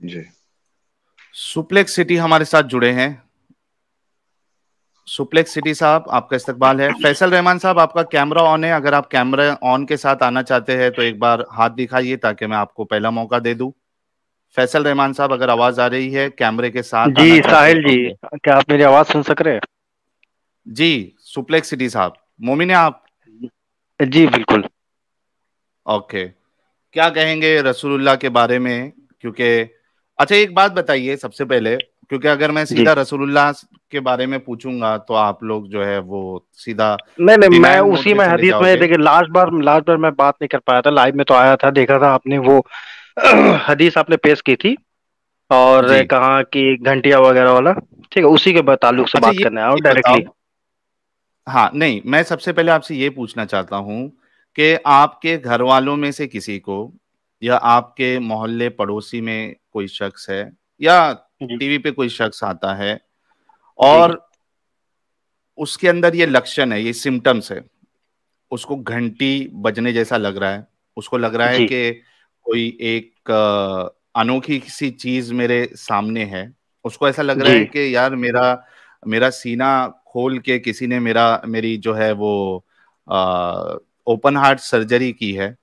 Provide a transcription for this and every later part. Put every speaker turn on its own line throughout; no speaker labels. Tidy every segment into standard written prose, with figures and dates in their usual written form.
जी।
Suplex city हमारे साथ जुड़े हैं। सुप्लेक्स सिटी साहब, आपका इस्तकबाल है। फैसल रहमान साहब, आपका कैमरा ऑन है। अगर आप कैमरा ऑन के साथ आना चाहते हैं तो एक बार हाथ दिखाइए ताकि मैं आपको पहला मौका दे दूं। फैसल रहमान साहब, अगर आवाज आ रही है, कैमरे के साथ
जी
आना चाहते हैं
साहिल
तो
जी,
ओके।
क्या आप मेरी आवाज सुन सक रहे हैं?
जी, सुप्लेक्स सिटी साहब। मोमिन है आप?
जी बिल्कुल।
ओके। क्या कहेंगे रसूलुल्लाह के बारे में? क्योंकि अच्छा, एक बात बताइए सबसे पहले, क्योंकि अगर मैं
जी
सीधा रसूलुल्लाह के बारे में पूछूंगा तो आप लोग जो है वो सीधा
नहीं नहीं, मैं
डिनायल मोड
उसी
में
में
चले
हदीस में,
जाओगे।
देखिए लास्ट बार मैं बात नहीं कर पाया था, लाइव में तो आया था, देखा था आपने वो हदीस आपने पेश की थी, और
जी।
कहा कि घंटिया वगैरह वाला। ठीक है, उसी के ताल्लुक से
अच्छा,
बात करने आया हूँ
ये
डायरेक्टली।
बताओ। हाँ, नहीं, मैं सबसे पहले आपसे ये पूछना चाहता हूँ कि आपके घर वालों में से किसी को या आपके मोहल्ले पड़ोसी में कोई शख्स है या
जी
टीवी पे कोई शख्स आता है
जी
और उसके अंदर ये लक्षण है, ये सिम्टम्स है, उसको घंटी बजने जैसा लग रहा है, उसको लग रहा है
जी
कि कोई एक अनोखी सी चीज मेरे सामने है, उसको ऐसा लग रहा
जी
है कि यार मेरा मेरा सीना खोल के किसी ने मेरी जो है वो ओपन हार्ट सर्जरी की है।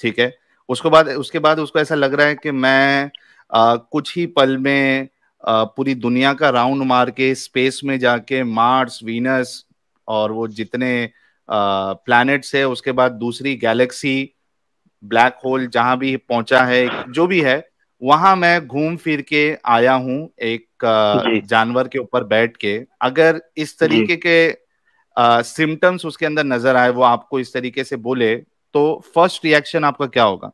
ठीक है। उसके बाद उसको ऐसा लग रहा है कि मैं कुछ ही पल में पूरी दुनिया का राउंड मार के स्पेस में जाके मार्स, वीनस और वो जितने प्लैनेट्स है, उसके बाद दूसरी गैलेक्सी, ब्लैक होल जहां भी पहुंचा है, जो भी है, वहां मैं घूम फिर के आया हूं एक
जी
जानवर के ऊपर बैठ के। अगर इस
जी।
तरीके के सिम्टम्स उसके अंदर नजर आए, वो आपको इस तरीके से बोले, तो फर्स्ट रिएक्शन आपका क्या होगा?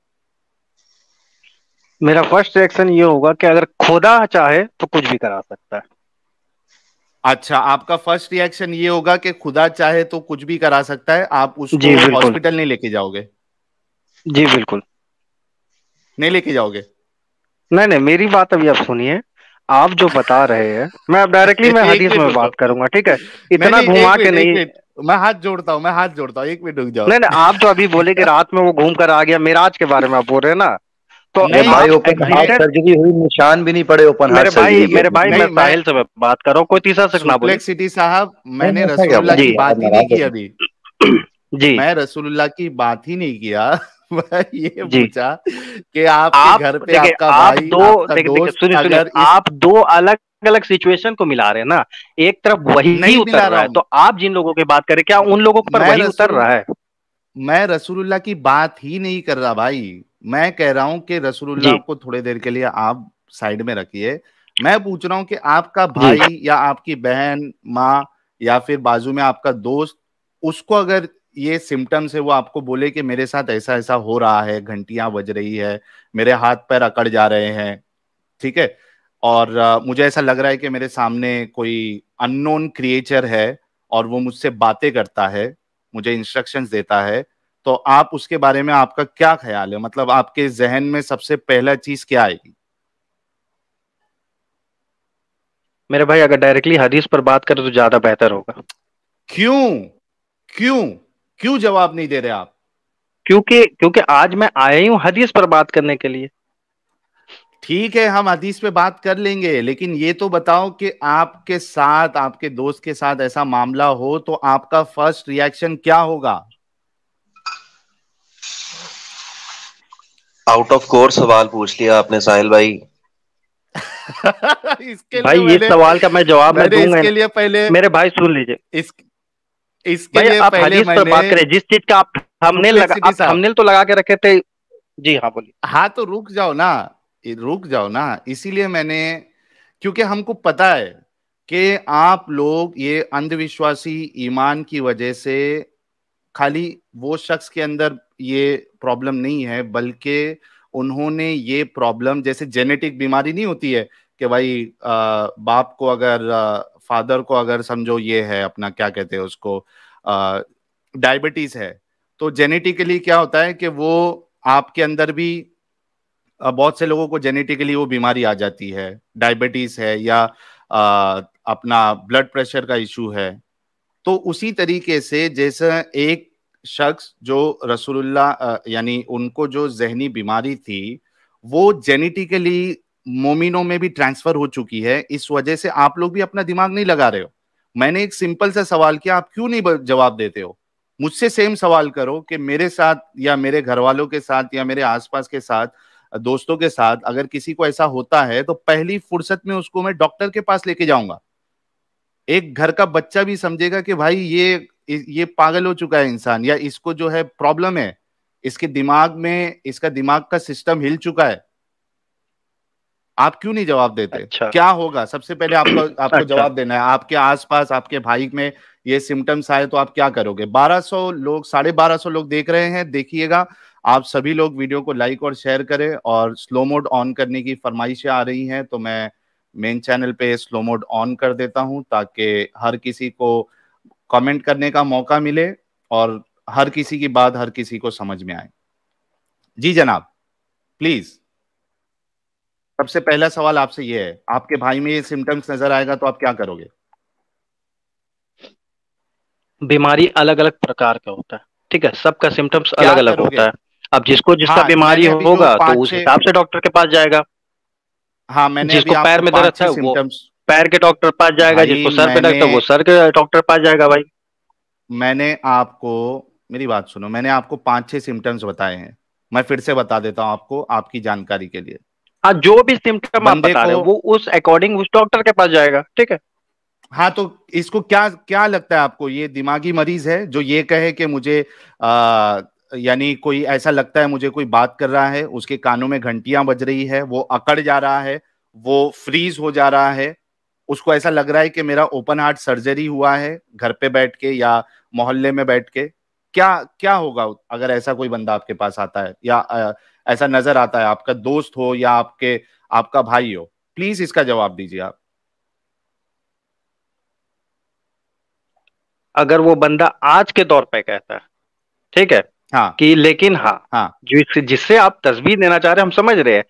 मेरा फर्स्ट रिएक्शन ये होगा कि अगर खुदा चाहे तो कुछ भी करा सकता है।
अच्छा, आपका फर्स्ट रिएक्शन ये होगा कि खुदा चाहे तो कुछ भी करा सकता है, आप
जी
उसको
बिल्कुल।
हॉस्पिटल नहीं लेके जाओगे?
जी बिल्कुल।
नहीं लेके जाओगे?
नहीं नहीं, मेरी बात अभी आप सुनिए। आप जो बता रहे हैं, मैं अब डायरेक्टली मैं
एक
हदीस
मिनट
में
रुको।
बात करूंगा, ठीक है?
नहीं
इतना
नहीं,
घुमा के
एक
नहीं।
मिनट, मैं हाथ जोड़ता हूँ, एक मिनट रुक जाओ।
नहीं नहीं, आप जो अभी बोले कि रात में वो घूम कर आ गया, मेराज के बारे में आप बोल रहे हैं ना, तो
अरे
नहीं,
भाई,
आप
ओपन हार्ट
एग्जिटेड।
सर्जरी हुई, निशान भी नहीं पड़े ओपन हार्ट सर्जरी के।
मेरे भाई, मैं
नहीं, मैं
साहिल से बात कर रहा हूँ, कोई तीसरा शख्स ना बोले।
सुप्लेक्स सिटी साहब,
नहीं
मैंने
नहीं, ऐसा क्या
रसूलुल्लाह
बोला
की
जी
आप
बात ही नहीं
नाराज
की
हो?
अभी।
जी
मैं रसूलुल्लाह की बात ही नहीं किया। मैं ये
जी।
पूछा कि आपके
आप
घर पे
देखिए,
आपका
आप
भाई,
दो,
आपका
देखिए देखिए,
दोस्त
सुनिए सुनिए,
अगर इस
आप दो अलग अलग सिचुएशन को मिला रहे हैं ना। एक तरफ वही
नहीं
उतर
मिला
रहा
रहा
है,
हूं।
तो आप जिन लोगों की बात करें, क्या उन लोगों पर
मैं
वही उतर
रसूल
रहा है?
मैं रसूलुल्लाह की बात ही नहीं कर रहा भाई। मैं कह रहा हूं कि रसूलुल्लाह
जी
को थोड़ी देर के लिए आप साइड में रखिए। मैं पूछ रहा हूं कि आपका
जी
भाई या आपकी बहन, माँ, या फिर बाजू में आपका दोस्त, उसको अगर ये सिम्टम्स है, वो आपको बोले कि मेरे साथ ऐसा ऐसा हो रहा है, घंटियां बज रही है, मेरे हाथ पैर अकड़ जा रहे हैं, ठीक है, और मुझे ऐसा लग रहा है कि मेरे सामने कोई अननोन क्रिएचर है और वो मुझसे बातें करता है, मुझे इंस्ट्रक्शंस देता है, तो आप उसके बारे में आपका क्या ख्याल है? मतलब आपके जहन में सबसे पहला चीज क्या आएगी?
मेरे भाई, अगर डायरेक्टली हदीस पर बात करें तो ज्यादा बेहतर होगा।
क्यों? क्यों? क्यों जवाब नहीं दे रहे आप?
क्योंकि क्योंकि आज मैं आया ही हूँ हदीस पर बात करने के लिए।
ठीक है, हम हदीस पे बात कर लेंगे, लेकिन ये तो बताओ कि आपके साथ, आपके दोस्त के साथ ऐसा मामला हो तो आपका फर्स्ट रिएक्शन क्या होगा?
आउट ऑफ कोर्स सवाल पूछ लिया आपने साहिल भाई।
इसके लिए
भाई, इस
मैंने
सवाल का मैं जवाब मैं
मैंने
दूंगा।
इसके लिए पहले
मेरे भाई सुन लीजिए।
इस इसके
भाई,
लिए
आप
पहले
हदीस पर
मैंने
बात करें, जिस चीज का
सुप्लेक्स सिटी
आप
साहब,
थंबनेल तो लगा के रखे थे। जी हाँ, बोलिए।
हाँ तो रुक जाओ ना, रुक जाओ ना। इसीलिए मैंने, क्योंकि हमको पता है कि आप लोग ये अंधविश्वासी ईमान की वजह से, खाली वो शख्स के अंदर ये प्रॉब्लम नहीं है, बल्कि उन्होंने ये प्रॉब्लम, जैसे जेनेटिक बीमारी नहीं होती है कि भाई बाप को अगर, फादर को अगर समझो ये है अपना, क्या कहते हैं उसको, डायबिटीज है, तो जेनेटिकली क्या होता है कि वो आपके अंदर भी बहुत से लोगों को जेनेटिकली वो बीमारी आ जाती है, डायबिटीज है या अपना ब्लड प्रेशर का इशू है। तो उसी तरीके से जैसे एक शख्स जो रसूलुल्लाह यानी उनको जो जहनी बीमारी थी, वो जेनेटिकली मोमिनों में भी ट्रांसफर हो चुकी है, इस वजह से आप लोग भी अपना दिमाग नहीं लगा रहे हो। मैंने एक सिंपल सा सवाल किया, आप क्यों नहीं जवाब देते हो? मुझसे सेम सवाल करो कि मेरे साथ या मेरे घर वालों के साथ या मेरे आसपास के साथ, दोस्तों के साथ अगर किसी को ऐसा होता है तो पहली फुर्सत में उसको मैं डॉक्टर के पास लेके जाऊंगा। एक घर का बच्चा भी समझेगा कि भाई ये पागल हो चुका है इंसान, या इसको जो है प्रॉब्लम है, इसके दिमाग में, इसका दिमाग का सिस्टम हिल चुका है। आप क्यों नहीं जवाब देते?
अच्छा।
क्या होगा? सबसे पहले आपको
अच्छा।
जवाब देना है। आपके आसपास आपके भाई में ये सिम्टम्स आए तो आप क्या करोगे? 1200 लोग, 1250 लोग देख रहे हैं, देखिएगा। आप सभी लोग वीडियो को लाइक और शेयर करें, और स्लो मोड ऑन करने की फरमाइशें आ रही हैं तो मैं मेन चैनल पे स्लो मोड ऑन कर देता हूं, ताकि हर किसी को कमेंट करने का मौका मिले और हर किसी की बात हर किसी को समझ में आए। जी जनाब, प्लीज। सबसे पहला सवाल आपसे ये है, आपके भाई में ये सिम्टम्स नजर आएगा तो आप क्या करोगे?
बीमारी अलग अलग प्रकार का होता है, ठीक है, सबका सिम्टम्स
क्या
अलग अलग
करोगे?
होता है। अब जिसको जिसका
हाँ,
बीमारी
मैंने अभी जो
होगा तो
पांच
उस
छह
हिसाब से डॉक्टर के पास जाएगा।
हाँ, मैंने अभी
जिसको पैर
आपको
में दर्द
पांच छह
है वो
सिम्टम्स
पैर के डॉक्टर पास जाएगा,
भाई
जिसको सर पे दर्द है वो सर के डॉक्टर पास जाएगा भाई।
मैंने आपको, मेरी बात सुनो, मैंने आपको 5-6 सिम्टम्स बताए हैं। मैं फिर से बता देता हूं आपको, आपकी जानकारी के लिए।
हाँ, जो भी सिम्टम आप
बंदे
बता
को,
रहे हो वो उस अकॉर्डिंग उस डॉक्टर के पास जाएगा, ठीक है।
हाँ, तो इसको क्या क्या लगता है आपको? ये दिमागी मरीज है जो ये कहे कि मुझे यानी कोई ऐसा लगता है मुझे कोई बात कर रहा है, उसके कानों में घंटियां बज रही है, वो अकड़ जा रहा है, वो फ्रीज हो जा रहा है, उसको ऐसा लग रहा है कि मेरा ओपन हार्ट सर्जरी हुआ है घर पे बैठ के या मोहल्ले में बैठ के। क्या क्या होगा अगर ऐसा कोई बंदा आपके पास आता है, या ऐसा नजर आता है, आपका दोस्त हो या आपका भाई हो? प्लीज इसका जवाब दीजिए आप।
अगर वो बंदा आज के दौर पे कहता है, ठीक है,
हाँ,
कि लेकिन हाँ,
हाँ।
जिससे आप तस्वीर देना चाह रहे हैं हम समझ रहे हैं,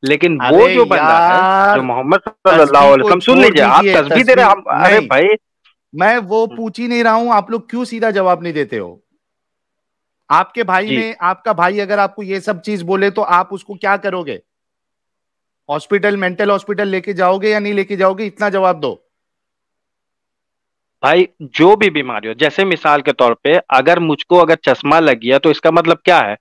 लेकिन वो
अरे
जो बंदा है, जो
यार,
मोहम्मद सल्लल्लाहु
तस्बीह
अलैहि
को
वसल्लम, सुन
छोड़
लीजिए, आप
दीजिए,
तस्वीर दे रहे
तस्बीह
हैं हम, अरे
नहीं।
भाई।
मैं वो पूछ ही नहीं रहा हूं, आप लोग क्यों सीधा जवाब नहीं देते हो? आपके भाई
जी,
में, आपका भाई अगर आपको ये सब चीज बोले तो आप उसको क्या करोगे? हॉस्पिटल, मेंटल हॉस्पिटल लेके जाओगे या नहीं लेके जाओगे? इतना जवाब दो।
भाई जो भी बीमारी हो, जैसे मिसाल के तौर पे अगर मुझको अगर चश्मा लग गया तो इसका मतलब क्या है,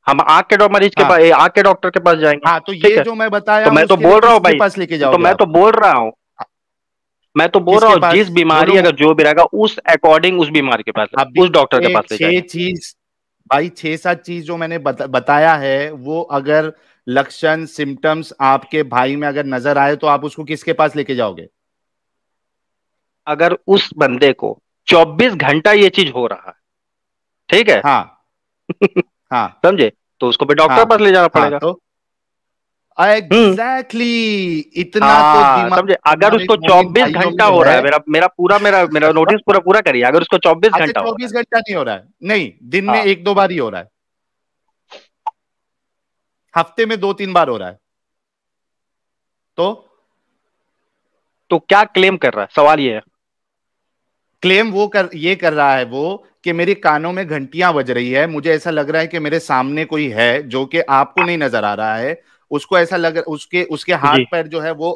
हम आंख के मरीज के
हाँ,
पास, आंख के डॉक्टर के पास जाएंगे,
हाँ, तो
ठीक
ये
है।
जो मैं
तो
बताया हूं
मैं तो
उसके लिए
बोल रहा हूँ
किसके
भाई,
पास लेके
तो
जाओगे
मैं तो
आप?
बोल रहा हूँ, मैं तो बोल रहा
किसके
हूँ जिस
पास
बीमारी
बोलो?
अगर जो भी रहेगा उस अकॉर्डिंग उस बीमारी के पास,
अभी
उस डॉक्टर के
ये
पास ले
छह
जाएंगे।
चीज, भाई 6-7 चीज जो मैंने बताया है, वो अगर लक्षण, सिम्टम्स आपके भाई में अगर नजर आए तो आप उसको किसके पास लेके जाओगे?
अगर उस बंदे को 24 घंटा ये चीज हो रहा है, ठीक है,
हाँ, हाँ,
समझे, तो उसको भी डॉक्टर के
हाँ,
पास ले जाना
हाँ,
पड़ेगा।
तो
हम्म।
एग्जैक्टली इतना तो
हाँ
दिमाग
समझे, अगर
हमारे
उसको
मोमिन
24
भाइयों
घंटा
में
हो रहा
है।
है, मेरा नोटिस पूरा पूरा करिए, अगर उसको चौबीस
अच्छा,
घंटा हो रहा
24 घंटा नहीं हो रहा है? नहीं, दिन
है,
में
हाँ,
1-2 बार ही हो रहा है, हफ्ते में 2-3 बार हो रहा है, तो
तो क्या क्लेम कर रहा है, सवाल ये है।
क्लेम ये कर रहा है वो कि मेरे कानों में घंटियां बज रही है, मुझे ऐसा लग रहा है कि मेरे सामने कोई है जो कि आपको नहीं नजर आ रहा है। उसको ऐसा लग, उसके उसके हाथ
जी,
पैर जो है वो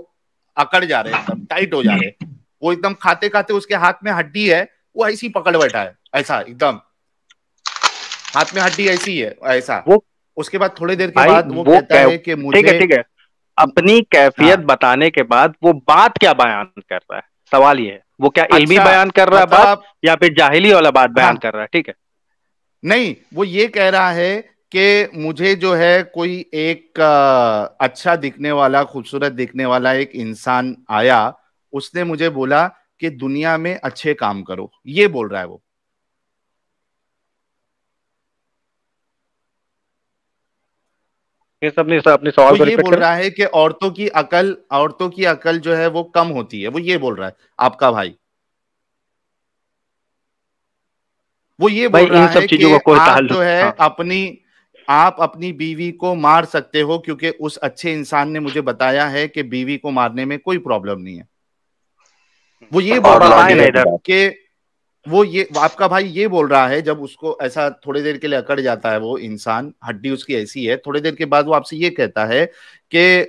अकड़ जा रहे हैं, एकदम टाइट हो जा रहे हैं। वो एकदम खाते खाते उसके हाथ में हड्डी है, वो ऐसी पकड़ बैठा है, ऐसा एकदम हाथ में हड्डी ऐसी है, ऐसा।
वो
उसके बाद थोड़ी देर के
भाई
बाद वो
वो
कहता है कि
ठीक है,
मुझे,
ठीक है, अपनी कैफियत
हाँ,
बताने के बाद वो बात क्या बयान कर रहा है, सवाल ये है, वो क्या इल्मी
अच्छा,
बयान कर रहा है बात,
मतलब,
या फिर जाहिली वाला बात बयान
हाँ,
कर रहा है, ठीक है।
नहीं, वो ये कह रहा है कि मुझे जो है कोई एक अच्छा दिखने वाला, खूबसूरत दिखने वाला एक इंसान आया, उसने मुझे बोला कि दुनिया में अच्छे काम करो, ये बोल रहा है वो।
ये सब नहीं, अपने सवाल
वो
को
ये
रिपीट
बोल
करें।
रहा है कि औरतों की अकल जो है वो कम होती है, वो ये बोल रहा है आपका भाई। वो ये
भाई
बोल
इन
रहा
सब
है
चीजों
कि
का कोई
आप जो
ताल्लुक,
है
हाँ,
आप अपनी बीवी को मार सकते हो, क्योंकि उस अच्छे इंसान ने मुझे बताया है कि बीवी को मारने में कोई प्रॉब्लम नहीं है। वो ये बोल
और
और
रहा
आप आए
लॉजिक
ना
है
वाली
इधर,
बात।
कि वो ये आपका भाई ये बोल रहा है, जब उसको ऐसा थोड़ी देर के लिए अकड़ जाता है, वो इंसान, हड्डी उसकी ऐसी है, थोड़ी देर के बाद वो आपसे ये कहता है कि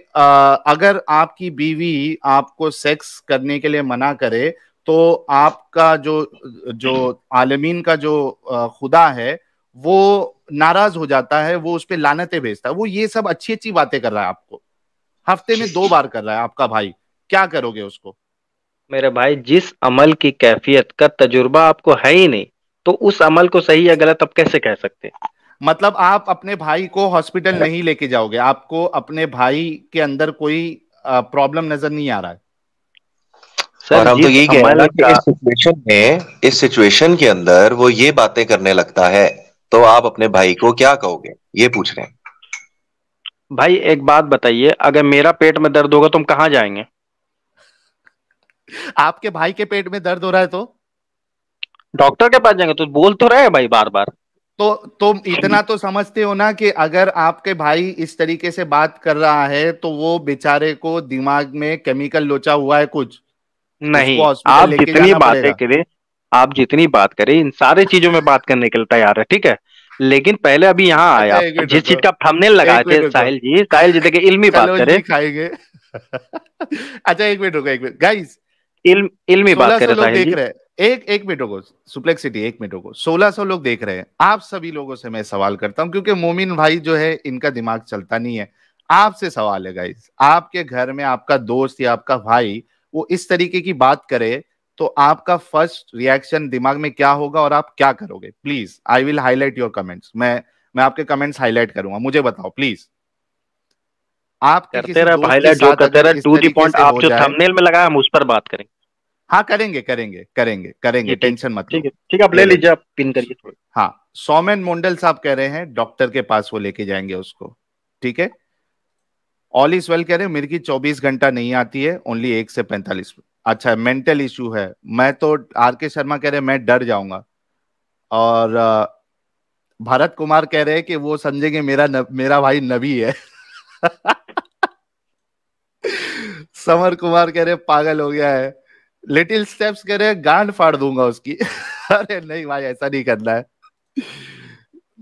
अगर आपकी बीवी आपको सेक्स करने के लिए मना करे तो आपका जो जो आलमीन का जो खुदा है वो नाराज हो जाता है, वो उस पर लानतें भेजता है। वो ये सब अच्छी अच्छी बातें कर रहा है, आपको हफ्ते में 2 बार कर रहा है आपका भाई। क्या करोगे उसको?
मेरे भाई, जिस अमल की कैफियत का तजुर्बा आपको है ही नहीं, तो उस अमल को सही या गलत आप कैसे कह सकते हैं?
मतलब आप अपने भाई को हॉस्पिटल नहीं लेके जाओगे, आपको अपने भाई के अंदर कोई प्रॉब्लम नजर नहीं आ रहा है?
और
सर,
हम तो
जिस
यही कह रहे हैं
अमल
ना कि
का
इस सिचुएशन के अंदर वो ये बातें करने लगता है, तो आप अपने भाई को क्या कहोगे, ये पूछ रहे हैं।
भाई एक बात बताइए, अगर मेरा पेट में दर्द होगा तो हम कहाँ जाएंगे?
आपके भाई के पेट में दर्द हो रहा है तो
डॉक्टर के पास जाएंगे। तो बोल तो रहे हैं भाई बार बार।
तो तुम इतना तो समझते हो ना कि अगर आपके भाई इस तरीके से बात कर रहा है तो वो बेचारे को दिमाग में केमिकल लोचा हुआ है कुछ, उसको
नहीं,
हॉस्पिटल
आप
लेके
जितनी
जाना
बातें
पड़ेगा।
करें, आप जितनी बात करें, इन सारे चीजों में बात करने के लिए तैयार है, ठीक है। लेकिन पहले अभी यहाँ आए
अच्छा
आप,
एक मिनट
जिस
रुको,
चीज का थंबनेल लगाए
एक
थे,
मिनट रुको।
साहिल जी, साहिल जी देखिए, इल्मी बात
चलो
करें।
जी खाएंगे। अच्छा एक मिनट रुको, एक मिनट गाइस,
इल्मी बात
1600
करें
लोग
साहिल
देख
जी।
रहे हैं, एक मिनट को सुप्लेक्सिटी, एक मिनट को 1600 लोग देख रहे हैं। आप सभी लोगों से मैं सवाल करता हूं, क्योंकि मोमिन भाई जो है इनका दिमाग चलता नहीं है। आपसे सवाल है गाइस, आपके घर में आपका दोस्त या आपका भाई वो इस तरीके की बात करे तो आपका फर्स्ट रिएक्शन दिमाग में क्या होगा और आप क्या करोगे? Please I will highlight your comments. मैं आपके कमेंट्स हाईलाइट करूंगा, मुझे बताओ प्लीज। आपके
करते
किसी
रहे
दोस्त के
हाईलाइट, जो
साथ
करते
अगर
रहे,
इस
टू दी
तरीके
पॉइंट।
से
आप
हो
जो
जाए,
थंबनेल में लगाया हम उस पर बात करेंगे।
हाँ करेंगे करेंगे करेंगे करेंगे,
जी ठीक है,
टेंशन मत
ठीक
लो।
है, ठीक है, आप
ये
ले
देखो,
लीजिए, आप पिन करिए थोड़ा।
हाँ सौमेन मोंडल साहब कह रहे हैं डॉक्टर के पास वो लेके जाएंगे उसको, ठीक है। ऑल इज वेल कह रहे हैं मेरी की 24 घंटा नहीं आती है, ओनली 1 से 45। अच्छा मेंटल इशू है, मैं तो आर के शर्मा कह रहे हैं मैं डर जाऊंगा। और भरत कुमार कह रहे हैं कि वो समझेंगे मेरा भाई नबी है। समर कुमार कह रहे हैं पागल हो गया है। लिटिल स्टेप्स कह रहे हैं गांड फाड़ दूंगा उसकी। अरे नहीं भाई ऐसा नहीं करना है,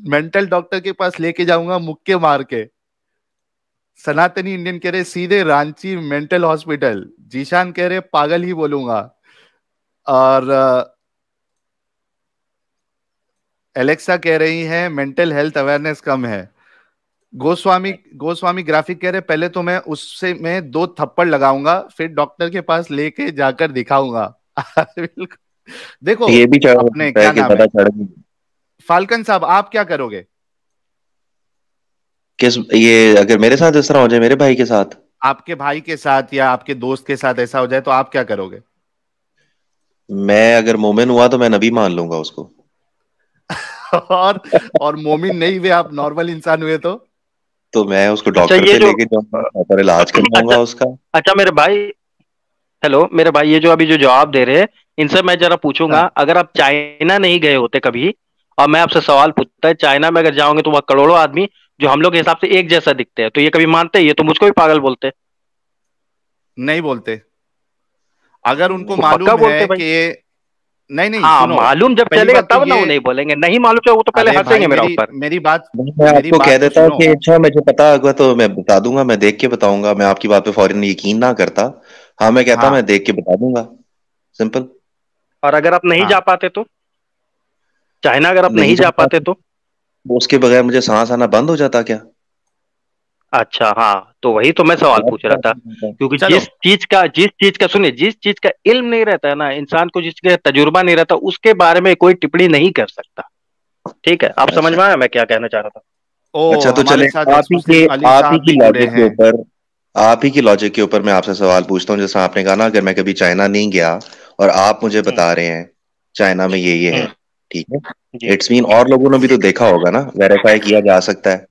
मेंटल डॉक्टर के पास लेके जाऊंगा मुक्के मार के। सनातनी इंडियन कह रहे सीधे रांची मेंटल हॉस्पिटल। जीशान कह रहे पागल ही बोलूंगा। और एलेक्सा कह रही है मेंटल हेल्थ अवेयरनेस कम है। गोस्वामी गोस्वामी ग्राफिक कह रहे पहले तो मैं उससे मैं 2 थप्पड़ लगाऊंगा फिर डॉक्टर के पास लेके जाकर दिखाऊंगा। बिल्कुल। देखो
ये भी हो
अपने
सकता है
क्या
कि
नाम
पता
है,
चढ़ गई।
फाल्कन साहब आप क्या करोगे?
किस ये अगर मेरे साथ इस तरह हो जाए, मेरे भाई के साथ,
आपके भाई के साथ या आपके दोस्त के साथ ऐसा हो जाए तो आप क्या करोगे?
मैं अगर मोमिन हुआ तो मैं नबी मान लूंगा उसको।
और और मोमिन नहीं हुए, आप नॉर्मल इंसान हुए
तो मैं उसको
अच्छा,
डॉक्टर
ये
पे
जो
लेके जाऊंगा, प्रॉपर इलाज
अच्छा,
करवाऊंगा उसका।
अच्छा मेरे भाई, हेलो मेरे भाई, ये जो अभी जो जवाब दे रहे हैं, इनसे मैं जरा पूछूंगा,
हाँ
अगर आप चाइना नहीं गए होते कभी, और मैं आपसे सवाल पूछता है, चाइना में अगर जाओगे तो वहाँ करोड़ों आदमी जो हम लोग के हिसाब से एक जैसा दिखते हैं, तो ये कभी मानते हैं? ये तो मुझको भी पागल बोलते हैं।
नहीं बोलते। अगर उनको
तो पक्का
मालूम
बोलते
है
हैं भाई।
कि नहीं नहीं
हाँ,
सुनो,
मालूम जब
पहली
चलेगा
बात तो
तब ना
ये,
वो नहीं बोलेंगे, नहीं मालूम चलेगा वो तो पहले
अरे भाई
हंसेंगे मेरा
मेरी
ऊपर।
मेरी बात
मैं
मेरी
आपको कह
बात तो
देता
सुनो।
कि अच्छा मुझे पता होगा तो मैं बता दूंगा, मैं देख के बताऊंगा, मैं आपकी बात पे फौरन यकीन ना करता। हाँ मैं कहता मैं
हाँ
देख के बता दूंगा, सिंपल।
और अगर आप नहीं जा
हाँ
पाते तो, चाइना अगर आप
नहीं
नहीं जा
जाता
पाते
तो
तो?
उसके बगैर मुझे सांस आना बंद हो जाता क्या?
अच्छा हाँ, तो वही तो मैं सवाल पूछ रहा था, क्योंकि
चलो
जिस चीज का सुनिए, जिस चीज का इल्म नहीं रहता है ना इंसान को, जिस चीज का तजुर्बा नहीं रहता, उसके बारे में कोई टिप्पणी नहीं कर सकता। ठीक है, आप समझ
अच्छा
में आया मैं क्या कहना चाह रहा था?
अच्छा,
ओ
तो
हमारे
चले
साथ एक्सक्लूसिव अली
आप ही
साहब
की
भी जुड़े
लॉजिक के
हैं।
ऊपर, आप ही की लॉजिक के ऊपर मैं आपसे सवाल पूछता हूँ। जैसा आपने कहा ना, अगर मैं कभी चाइना नहीं गया और आप मुझे
हम्म,
बता रहे हैं चाइना में ये है,
हम्म,
ठीक है,
जी,
इट्स मीन और लोगों ने भी तो देखा होगा ना, वेरीफाई किया जा सकता है।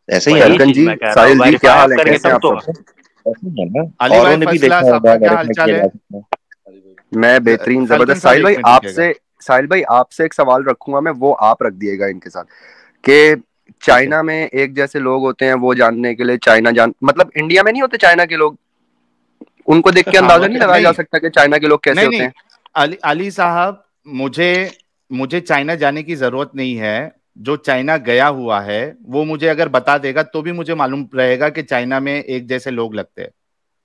ऐसा ही है
वही
ना?
फैल्कन
चीज
जी,
मैं कह रहा हूँ,
साहिल जी, क्या
वेरीफाई आप
हाल है?
करेंगे
कैसे हैं
तब
आप
तो।
सब?
ऐसा ही है ना,
अली भाई
औरों ने भी देखा
फैसलास
होगा,
आपका क्या
वेरीफाई
हालचाल
किया
है?
जा सकता है।
मैं बेहतरीन,
फैल्कन
जबरदस्त।
साहब
साहिल
एक
भाई
मिनट रुकेगा।
आपसे, साहिल भाई आपसे एक सवाल रखूंगा मैं, वो आप रख दिएगा इनके साथ, कि
ठीक है।
चाइना में एक जैसे लोग होते हैं, वो जानने के लिए चाइना जान, मतलब इंडिया में नहीं होते चाइना के लोग, उनको देख के
हाँ
अंदाजा नहीं
होते
लगाया जा
नहीं,
सकता कि चाइना के लोग कैसे
नहीं
होते
नहीं,
हैं?
अली अली साहब मुझे मुझे चाइना जाने की जरूरत नहीं है। जो चाइना गया हुआ है वो मुझे अगर बता देगा तो भी मुझे मालूम रहेगा कि चाइना में एक जैसे लोग लगते हैं।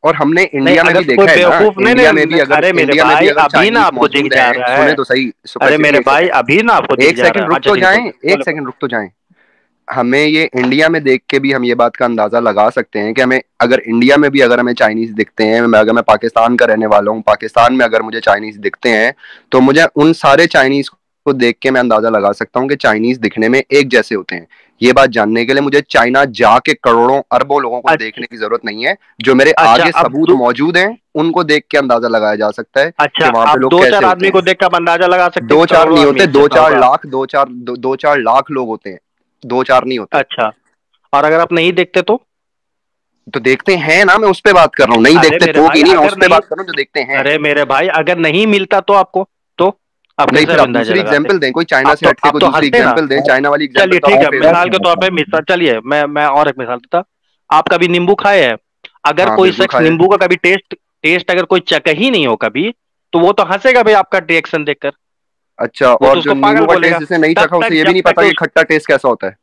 और हमने
नहीं,
इंडिया में
अगर
भी
कोई
देखा है ना,
बेवकूफ नहीं
इंडिया
नहीं
में भी
नहीं,
अगर
अरे मेरे
इंडिया में भी
भाई
अगर
अभी ना
चाइनीज
आपको दिख
मौजूद
जा
हैं,
रहा
सुने
है।
तो सही
अरे
सुप्लेक्सिटी,
मेरे
एक
भाई
सेकंड,
अभी ना आपको दिख
एक
जा रहा
सेकंड
है।
रुक
अच्छा
तो
ठीक,
जाएं,
बोलो
एक
बोलो बोलो।
सेकंड रुक तो जाएं। हमें ये इंडिया में देख के भी हम ये बात का अंदाजा लगा सकते हैं कि हमें अगर इंडिया में भी अगर हमें चाइनीज दिखते हैं, अगर मैं पाकिस्तान का रहने वाला हूँ, पाकिस्तान में अगर मुझे चाइनीज दिखते हैं, तो मुझे उन सारे चाइनीज को देख के मैं अंदाजा लगा सकता हूँ कि चाइनीज दिखने में एक जैसे होते हैं। ये बात जानने के लिए मुझे चाइना जाके करोड़ों अरबों लोगों को
अच्छा
देखने की जरूरत नहीं है। जो मेरे
अच्छा,
आगे
अब
सबूत मौजूद हैं उनको देख के अंदाजा लगाया जा सकता है
अच्छा,
कि वहां पे
आप
लोग
दो
कैसे
चार
होते
आदमी
हैं।
को देख कर आप अंदाजा लगा सकते हैं
दो
कि
चार
करोड़ों
नहीं
आदमी
होते,
एक
दो
जैसा
चार
होगा।
लाख, दो चार लाख लोग होते हैं, दो चार नहीं होते।
अच्छा, और अगर आप नहीं देखते
तो देखते हैं ना, मैं उस पे बात कर रहा हूँ, नहीं
अरे
देखते
मेरे
तो
भाई
भी नहीं, मैं उस
अगर
पे
नहीं,
बात कर रहा हूँ जो देखते हैं।
अरे मेरे भाई अगर नहीं मिलता तो आपको, तो आप
नहीं,
कैसे
फिर
अब
आप
अंदाजा
दूसरी
लगाते?
एग्जाम्पल दें, कोई चाइना से हटके
आप
कोई
तो
दूसरी
हंसते ना।
एग्जाम्पल दें, चाइना वाली एग्जाम्पल
चलिए
तो
ठीक
आपकी
है,
फेवरेट
मिसाल के
है।
तौर पे मिसाल, चलिए मैं और एक मिसाल देता। आप कभी नींबू खाए हैं? अगर
हाँ
कोई
बिल्कुल
शख्स
खाए।
नींबू का कभी टेस्ट टेस्ट अगर कोई चख ही नहीं हो कभी, तो वो तो हंसेगा भाई आपका रिएक्शन देखकर।
अच्छा,
वो तो
और जो
उसको
नींबू
पागल
का टेस्ट
बोलेगा।
जिसने नहीं
तब
चखा
तक
उसे ये भी
जब
नहीं
तक
पता कि
उस,
खट्टा टेस्ट कैसा होता है।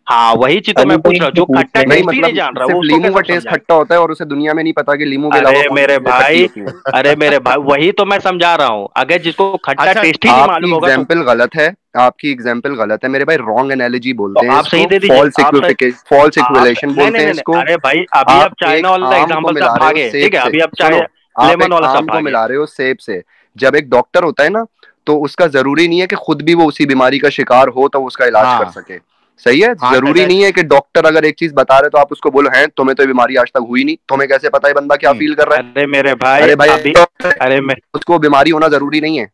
हाँ वही चीज तो
अभी
मैं
भाई
पूछ रहा हूँ,
इनसे
जो
पूछ
खट्टा
रहे
नहीं
टेस्ट
हैं।
ही नहीं
मतलब
जान रहा
सिर्फ
वो उसको
लीमू
कैसे
का
आप
टेस्ट
समझाएंगे?
खट्टा होता है और उसे दुनिया में नहीं पता कि लीमू के अलावा
अरे
कौन सी
मेरे
चीजें खट्टी
भाई,
होती हैं।
अरे मेरे भाई वही तो मैं समझा रहा हूँ, अगर जिसको खट्टा
अच्छा,
टेस्ट ही नहीं
आपकी
मालूम होगा तो
एग्जाम्पल गलत है, आपकी एग्जाम्पल गलत है मेरे भाई, रॉन्ग एनालॉजी बोलते हैं
आप सही
इसको,
दे दीजिए।
फॉल्स
आप सही,
इक्विफिकेशन, फॉल्स
आप
इक्विलेशन
नहीं नहीं
बोलते हैं
नहीं नहीं,
इसको।
अरे भाई अभी आप
आप एक
चाइना वाला
आम को
एग्जांपल से आप
मिला रहे हो
भागे,
सेब
ठीक है,
से,
अभी आप
सुनो,
चाहे
आप
लेमन
एक
वाला से आप
आम को
भागे।
मिला रहे हो सेब से। जब एक डॉक्टर होता है ना, तो उसका जरूरी नहीं है कि खुद भी वो उसी बीमारी का शिकार हो तो उसका इलाज कर
हाँ,
सके। सही है,
हार्ट
जरूरी
अटैक।
नहीं है कि डॉक्टर अगर एक चीज बता रहे तो आप उसको बोलो हैं तुम्हें तो ये बीमारी आज तक हुई नहीं, तुम्हें कैसे पता है बंदा क्या
हम्म।
फील कर रहा
अरे मेरे
है।
भाई
अरे भाई
अभी,
डॉक्टर है,
अरे मैं,
उसको बीमारी होना जरूरी नहीं है।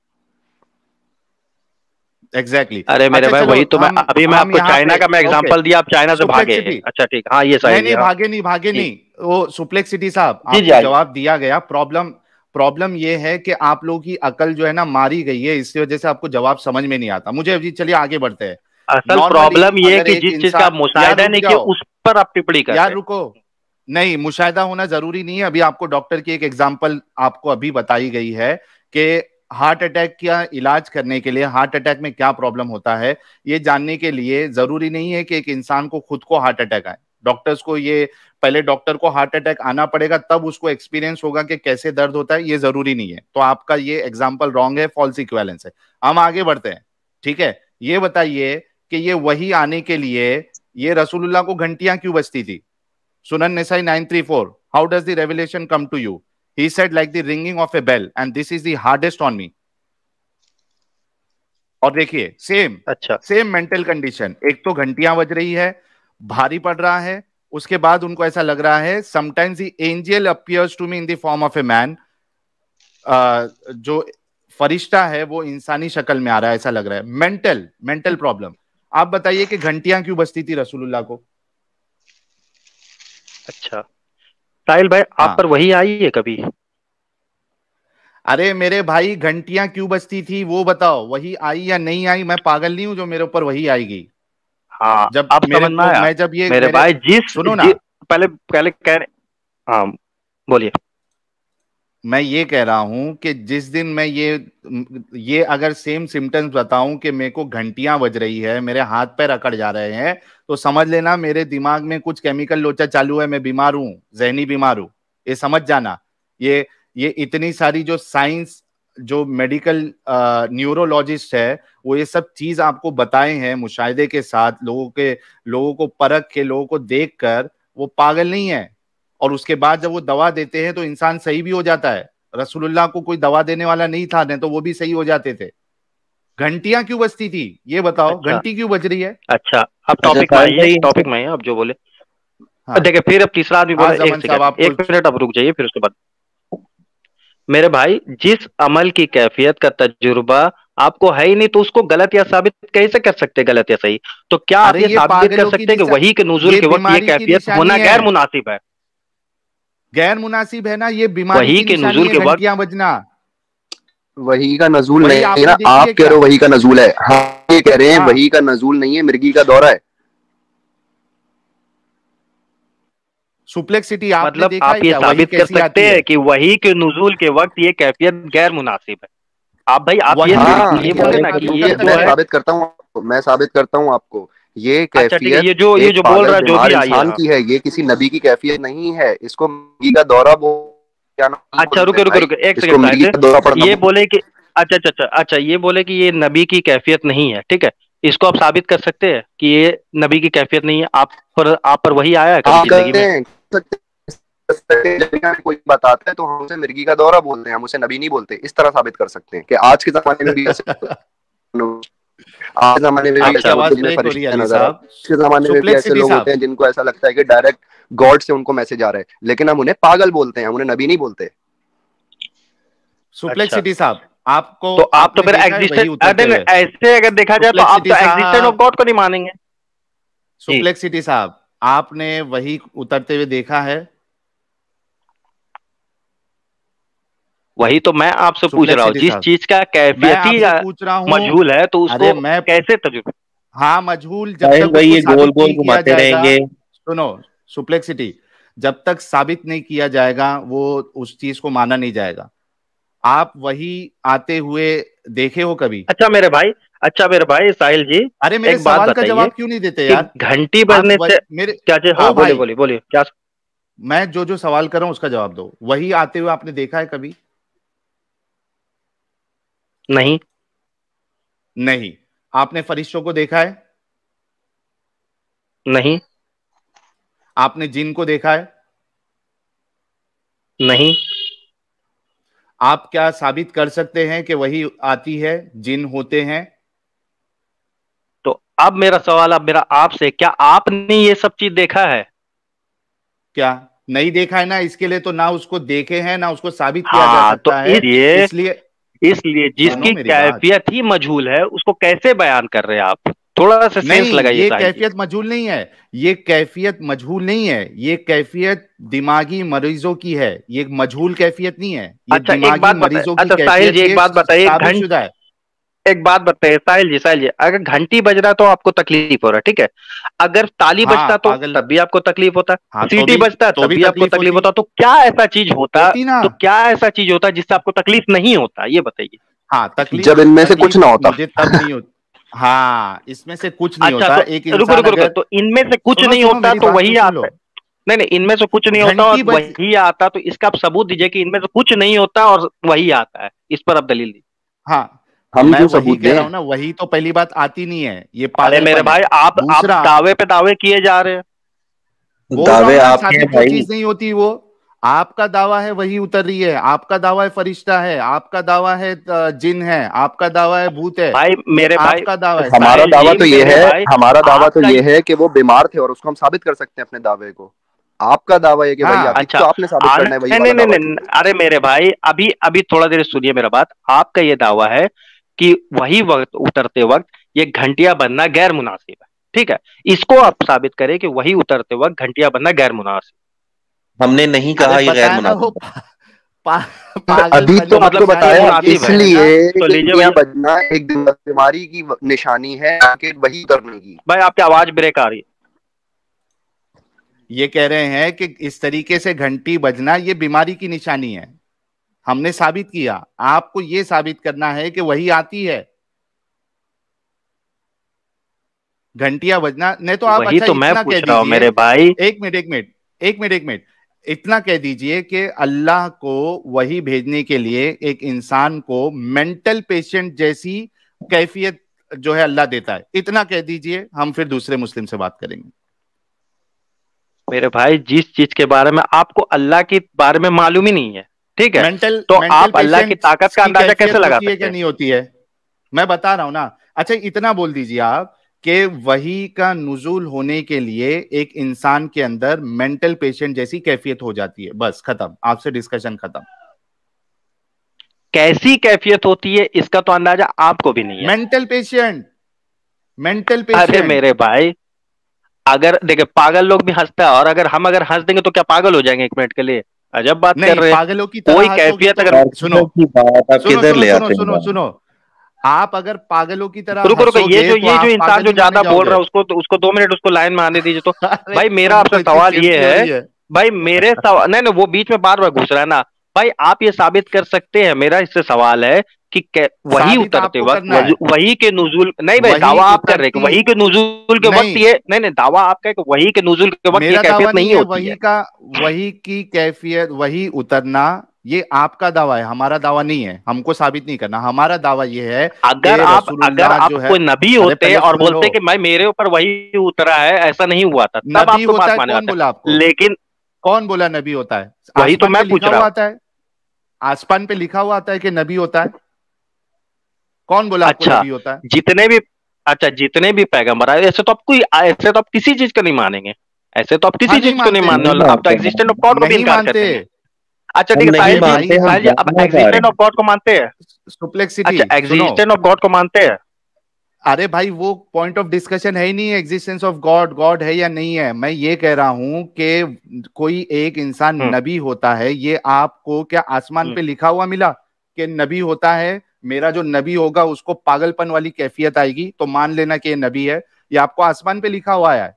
एग्जैक्टली
अरे मेरे
अच्छा
भाई
चलो,
वही तो मैं अभी मैं
हम
आपको
यहाँ
चाइना
पे
का मैं
ओके।
एग्जांपल दिया, आप चाइना से भागे।
सुप्लेक्सिटी,
अच्छा ठीक, हाँ ये
नहीं
सही है,
नहीं
हाँ
भागे नहीं, भागे
जी।
नहीं। वो सुप्लेक्सिटी साहब,
जी जी
आपको
आगे।
जवाब दिया गया। प्रॉब्लम प्रॉब्लम ये है कि आप लोगों की अकल जो है ना मारी गई है, इसी वजह से आपको जवाब समझ में नहीं आता। मुझे अभी चलिए आगे बढ़ते हैं।
असल
नॉर्मली
प्रॉब्लम ये है
अगर
कि
एक
जिस चीज का आप
इंसान, यार
मुशाहिदा
रुक
नहीं किए
जाओ,
उस पर आप टिप्पणी कर
यार
रहे
रुको, नहीं मुशाहिदा होना जरूरी नहीं है। अभी आपको डॉक्टर की एक एग्जांपल आपको अभी बताई गई है कि हार्ट अटैक का इलाज करने के लिए, हार्ट अटैक में क्या प्रॉब्लम होता है ये जानने के लिए जरूरी नहीं है कि एक इंसान को खुद को हार्ट अटैक आए। डॉक्टर्स को ये, पहले डॉक्टर को हार्ट अटैक आना पड़ेगा तब उसको एक्सपीरियंस होगा कि कैसे दर्द होता है, ये जरूरी नहीं है। तो आपका ये एग्जाम्पल रॉन्ग है, फॉल्स इक्विवेलेंस है। हम आगे बढ़ते हैं, ठीक है। ये बताइए कि ये वही आने के लिए ये रसूलुल्लाह को घंटियां क्यों बजती थी? Sunan Nisai 934. How does the revelation come to you? He said, like the ringing of a bell, and this is the hardest on me. और देखिए सेम
अच्छा
सेम मेंटल कंडीशन, एक तो घंटियां बज रही है, भारी पड़ रहा है, उसके बाद उनको ऐसा लग रहा है sometimes the angel appears to me in the form of a man. जो फरिश्ता है वो इंसानी शक्ल में आ रहा है, ऐसा लग रहा है। Mental mental problem. आप बताइए कि घंटियां क्यों बजती थी रसूलुल्लाह को?
अच्छा, साहिल भाई आप
हाँ,
पर वही आई है कभी?
अरे मेरे भाई घंटियां क्यों बजती थी वो बताओ, वही आई या नहीं आई? मैं पागल नहीं हूं जो मेरे ऊपर वही आएगी।
हाँ
जब
अब
मेरे
समझ में
को,
आया
मैं जब ये
मेरे
मेरे,
भाई, जिस
सुनो
जि,
ना,
पहले पहले कह रहे, हाँ बोलिए।
मैं ये कह रहा हूं कि जिस दिन मैं ये अगर सेम सिम्टम्स बताऊं कि मेरे को घंटियां बज रही है, मेरे हाथ पैर अकड़ जा रहे हैं, तो समझ लेना मेरे दिमाग में कुछ केमिकल लोचा चालू है, मैं बीमार हूं, जहनी बीमार हूं। ये समझ जाना। ये इतनी सारी जो साइंस, जो मेडिकल न्यूरोलॉजिस्ट है, वो ये सब चीज आपको बताए हैं मुशाहिदे के साथ, लोगों को परख के, लोगों को देख कर। वो पागल नहीं है। और उसके बाद जब वो दवा देते हैं तो इंसान सही भी हो जाता है। रसूलुल्लाह को कोई दवा देने वाला नहीं था, नहीं तो वो भी सही हो जाते थे। घंटियां क्यों बजती थी ये बताओ,
अच्छा
घंटी क्यों बज रही है?
अच्छा, अब
अच्छा
टॉपिक में
साहिल
आइए,
भाई,
टॉपिक में आइए आप जो बोले।
हाँ
देखिए फिर अब तीसरा आदमी
हाँ,
बोले, एक
जमन साहब
सेकंड
आप
एक
कुछ,
मिनट अब रुक जाइए, फिर उसके बाद। मेरे भाई जिस अमल की कैफियत का तजुर्बा आपको है ही नहीं, तो उसको गलत या साबित कैसे कर सकते हैं, गलत या सही? तो क्या आप
अरे
ये
ये
साबित कर
पागलों की
सकते हैं कि वही के नुज़ुल
ये
के वक्त ये
बीमारी की
कैफियत होना
निशानी है।
गैर मुनासिब है?
गैर मुनासिब है ना, ये बीमारी
वही
की
के
निशानी
नुज़ुल
है
के वक्त,
घंटियां बजना।
वही का नजूल
वही
नहीं है
आपने
ना,
देखी
आप
है
कह रहे
क्या?
हो वही का नजूल है, हाँ ये कह रहे हैं
हाँ,
वही का नजूल नहीं है, मिर्गी का दौरा है।
सुप्लेक्सिटी आपने
मतलब
देखा है
आप ये
क्या, वही
साबित कर
कैसी
सकते
आती
हैं
है?
कि वही के नुज़ुल के वक्त ये कैफियत गैर मुनासिब है? आप भाई आप
वही
ये
हाँ,
ये बोले ना कि ये जो
मैं
है,
साबित करता हूँ आपको, मैं साबित करता हूँ आपको। ये
अच्छा ठीक है,
कैफियत
ये
एक
जो बोल
पागल
रहा है जो
बीमार
भी आई है,
इंसान
हाँ।
की है, ये किसी नबी की कैफियत नहीं है। इसको मिर्गी का दौरा क्या नाम
अच्छा
बोलते
रुके
हैं
रुके
भाई,
रुके एक
इसको
सेकंड
मिर्गी
साहिल
का दौरा
से,
पड़ना
ये बोले कि अच्छा ये बोले कि ये नबी की कैफियत नहीं है, ठीक है, इसको आप साबित कर सकते हैं कि ये नबी की कैफियत नहीं है? आप पर वही आया है कभी
हाँ
जिंदगी
करते
में?
हैं, कर सकते हैं। जब हमें कोई बताता है तो हम उसे मिर्गी का दौरा बोलते हैं, हम उसे नबी नहीं बोलते। इस तरह साबित कर सकते हैं कि आज के जमाने में भी ऐसे, आज के जमाने में भी
आपकी
ऐसे लोग
आवाज
हैं जिन्हें
ब्रेक हो रही है
फरिश्ते
अली
नजर आते
साहब।
हैं। आज के जमाने में भी ऐसे
सुप्लेक्सिटी
लोग होते
साहब,
हैं जिनको ऐसा लगता है कि डायरेक्ट गॉड से उनको मैसेज आ रहा है, लेकिन हम उन्हें पागल बोलते हैं, हम उन्हें नबी नहीं बोलते।
अच्छा,
सुप्लेक्सिटी साहब, आपको
तो आप तो
आपने
फिर
देखा है वही
एग्जिस्टेंस,
उतरते
अरे
हुए?
ऐसे अगर देखा जाए तो आप
सुप्लेक्सिटी
तो एग्जिस्टेंस ऑफ
साहब,
गॉड को नहीं मानेंगे जी।
सुप्लेक्सिटी साहब, आपने वही उतरते हुए देखा है?
वही तो मैं आपसे पूछ रहा हूँ,
सुप्लेक्सिटी
जिस
साहब,
चीज का
मैं
कैफियत ही
आपसे पूछ रहा हूं।
मजहूल है तो
अरे
उसको
मैं,
कैसे तजुर्बा?
हाँ मजहूल, जब
साहिल
तक
भाई
उसको
ये गोल
साबित
गोल
नहीं किया
घुमाते
जाएगा,
रहेंगे।
सुनो सुप्लेक्सिटी, जब तक साबित नहीं किया जाएगा वो उस चीज को माना नहीं जाएगा। आप वही आते हुए देखे हो कभी?
अच्छा मेरे भाई साहिल जी,
अरे मेरे
एक बात
सवाल का
बताइए
जवाब क्यों नहीं देते
कि
यार?
घंटी
आप
बजने से
मेरे,
क्या चीज,
ओ
हाँ बोले
भाई,
बोले बोलिए क्या?
मैं जो सवाल कर रहा हूं उसका जवाब दो। वही आते हुए आपने देखा है कभी?
नहीं।
नहीं। आपने फरिश्तों को देखा है?
नहीं।
आपने जिन को देखा है?
नहीं।
आप क्या साबित कर सकते हैं कि वही आती है, जिन होते हैं?
तो अब मेरा सवाल, अब मेरा आपसे, क्या आपने ये सब चीज देखा है?
क्या नहीं देखा है ना? इसके लिए तो ना उसको देखे हैं ना उसको साबित किया जा
हाँ तो
सकता है।
इसलिए
इसलिए
इसलिए
सुनो
जिसकी
मेरी बात।
कैफियत ही मजहूल है उसको कैसे बयान कर रहे हैं आप? थोड़ा सा सेंस
नहीं,
लगाइए
ये
साहिल जी।
कैफियत मजहूल नहीं है। ये कैफियत मजहूल नहीं है। ये कैफियत दिमागी मरीजों की है। ये मजहूल कैफियत नहीं है। ये
अच्छा एक
दिमागी
बात बताइए,
मरीजों की
अच्छा साहिल
कैफियत,
जी एक
ये
बात बताइए,
साबितशुदा है।
एक बात बताइए साहिल जी, अगर घंटी बज रहा है तो आपको तकलीफ हो रहा है, ठीक है, अगर ताली
हाँ
बजता तो
पागल,
तब भी आपको तकलीफ होता,
हाँ
सीटी बजता
तो
तब
भी
भी आपको
तकलीफ
तकलीफ
होती।
होता, तो क्या ऐसा चीज होता,
होती ना।
तो क्या ऐसा चीज होता जिससे आपको तकलीफ नहीं होता, ये बताइए।
हाँ तकलीफ,
जब इनमें से कुछ
तकलीफ
ना होता।
मुझे तब नहीं होती। हाँ, इसमें से कुछ नहीं
अच्छा
होता।
तो
एक
रुको
इंसान
रुको रुको,
अगर,
तो इनमें से कुछ
सुनो
नहीं
सुनो
होता
मेरी
तो
बात तो
वही
सुन
आता
लो।
है? नहीं नहीं, इनमें से कुछ नहीं होता
घंटी
और
बज,
वही आता, तो इसका आप सबूत दीजिए कि इनमें से कुछ नहीं होता और वही आता है, इस पर आप दलील दीजिए।
हाँ
हम
मैं
क्यों
वही
सबूत
कह रहा
दें?
हूं ना, वही तो पहली बात आती नहीं है, ये
अरे मेरे
पागलपन है।
भाई, आप
दूसरा,
दावे पे दावे किए जा रहे हैं।
बोल रहा हूं
दावे
ना,
आपके हैं
साबित जो
भाई।
चीज नहीं होती वो आपका दावा है, वही उतर रही है। आपका दावा है फरिश्ता है, आपका दावा है जिन है, आपका दावा है भूत है।
भाई
ये
मेरे भाई
आपका दावा है,
हमारा
साहिल
दावा
जी,
तो ये
मेरे
है,
भाई
हमारा दावा तो
आपका,
ये है कि वो बीमार थे और उसको हम साबित कर सकते हैं अपने दावे को। आपका दावा है कि वही
हाँ।
आती थी,
अच्छा
तो आपने साबित करना है, वही
नहीं
वाला
नहीं नहीं
दावा
नहीं,
ठीक है।
अरे मेरे भाई अभी अभी थोड़ा देर सुनिए मेरा बात। आपका ये दावा है कि वही वक्त उतरते वक्त ये घंटियां बनना गैर मुनासिब है, ठीक है, इसको आप साबित करें कि वही उतरते वक्त घंटियां बनना गैर मुनासिब।
हमने नहीं
अरे
कहा ये गैर
बताया ना वो
मुनासिब है।
पा,
अभी
पागलपन
तो
तो
की
मतलब
आपको
ये
निशानी
बताया,
है, ये
मुनासिब है
कहना।
इसलिए
तो
कि
लीजिए
ये
भैया।
बजना एक बीमारी की निशानी है, आके वही उतरने की।
भाई आपकी आवाज ब्रेक आ रही है।
ये कह रहे हैं कि इस तरीके से घंटी बजना ये बीमारी की निशानी है। हमने साबित किया, आपको ये साबित करना है कि वही आती है। घंटियां बजना नहीं तो आप,
वही
अच्छा
तो मैं
इतना कह
पूछ रहा हूँ
दीजिए।
मेरे भाई।
एक मिनट एक मिनट एक मिनट एक मिनट, इतना कह दीजिए कि अल्लाह को वही भेजने के लिए एक इंसान को मेंटल पेशेंट जैसी कैफियत जो है अल्लाह देता है। इतना कह दीजिए, हम फिर दूसरे मुस्लिम से बात करेंगे।
मेरे भाई जिस चीज के बारे में आपको अल्लाह के बारे में मालूम ही नहीं है, ठीक है,
मेंटल
तो
मेंटल
आप अल्लाह की
पेशेंट
ताकत का
की
अंदाजा कैसे
कैफियत
लगा
होती है
सकते
क्या
हैं?
नहीं होती है? मैं बता रहा हूं ना। अच्छा इतना बोल दीजिए आप कि वही का नुजूल होने के लिए एक इंसान के अंदर मेंटल पेशेंट जैसी कैफियत हो जाती है। बस खत्म, आपसे डिस्कशन खत्म।
कैसी कैफियत होती है इसका तो अंदाजा आपको भी नहीं है।
मेंटल पेशेंट, मेंटल
अरे
पेशेंट।
मेरे भाई, अगर देखिए पागल लोग भी हंसता है, और अगर हम हंस देंगे तो क्या पागल हो जाएंगे एक मिनट के लिए? अजब बात कर
नहीं,
रहे हैं।
पागलों की तरह
कोई
हंसोगे
कैफियत
तो,
अगर,
सुनो
की बात आप
सुनो
किधर
सुनो
ले
सुनो
आते हैं
सुनो
बात?
सुनो, आप अगर पागलों की तरह
रुको रुको,
हंसोगे तो
ये जो
आप
इंसान
पागल
जो
ही माने
ज्यादा बोल रहा
जाओगे।
है उसको तो, उसको 2 मिनट उसको लाइन में आने दीजिए तो।
अरे
भाई मेरा
तुमको
आपसे
इतनी
सवाल ये
चिढ़ती हो
है,
रही है।
भाई नहीं नहीं, वो बीच में बार बार घुस रहा है ना। भाई आप ये साबित कर सकते हैं, मेरा इससे सवाल है कि वही
साबित
उतरते
आपको
वक्त
करना है,
वही के नुज़ूल नहीं भाई,
वही
दावा आप कर रहे हैं कि
उतरती
वही के नुज़ूल के वक्त
नहीं,
ये नहीं दावा आपका है कि वही के नुज़ूल के वक्त ये
मेरा दावा
कैफियत
नहीं
नहीं
है,
होती है।
वही की कैफियत, वही उतरना, ये आपका दावा है, हमारा दावा नहीं है, हमको साबित नहीं करना। हमारा दावा ये है
अगर
कि
अगर
रसूलुल्लाह
आप
जो है,
कोई नबी
अरे
होते
पहले
और
सुन लो,
बोलते कि भाई मेरे ऊपर वही उतरा है, ऐसा नहीं हुआ था, तब
नबी
आपको
होता
बात
है,
माने
कौन
जाता
बोला
है,
आपको?
लेकिन
कौन बोला नबी होता है?
वही तो
आसमान पे
मैं पूछ
लिखा
रहा
हुआ
हूँ।
आता है, आसमान पे लिखा हुआ आता है कि नबी होता है। कौन बोला आपको
अच्छा,
नबी होता है?
जितने भी अच्छा जितने भी पैगंबर आए, ऐसे तो आप किसी चीज को नहीं मानेंगे, ऐसे तो आप
हाँ,
किसी
नहीं
चीज को नहीं
मानते,
मानने
नहीं
वाले, आप तो
मानते
एग्जिस्टेंस ऑफ गॉड को भी
नहीं
इनकार कर
मानते।
देंगे। अच्छा ठीक
हम
है
नहीं
अरे
साहिल जी,
भाई,
मानते, हम
साहिल जी आप
जानना चाह रहे
एग्जिस्टेंस
हैं।
ऑफ गॉड को मानते हैं?
सुप्लेक्सिटी
अच्छा,
सुनो,
एग्जिस्टेंस ऑफ गॉड को मानते हैं?
अरे भाई वो पॉइंट ऑफ डिस्कशन है ही नहीं, एग्जिस्टेंस ऑफ गॉड, गॉड है या नहीं है। मैं ये कह रहा हूं कि कोई एक इंसान
हम्म
नबी होता है, ये आपको क्या आसमान
हम्म
पे लिखा हुआ मिला कि नबी होता है? मेरा जो नबी होगा उसको पागलपन वाली कैफियत आएगी तो मान लेना कि ये नबी है, ये आपको आसमान पे लिखा हुआ है।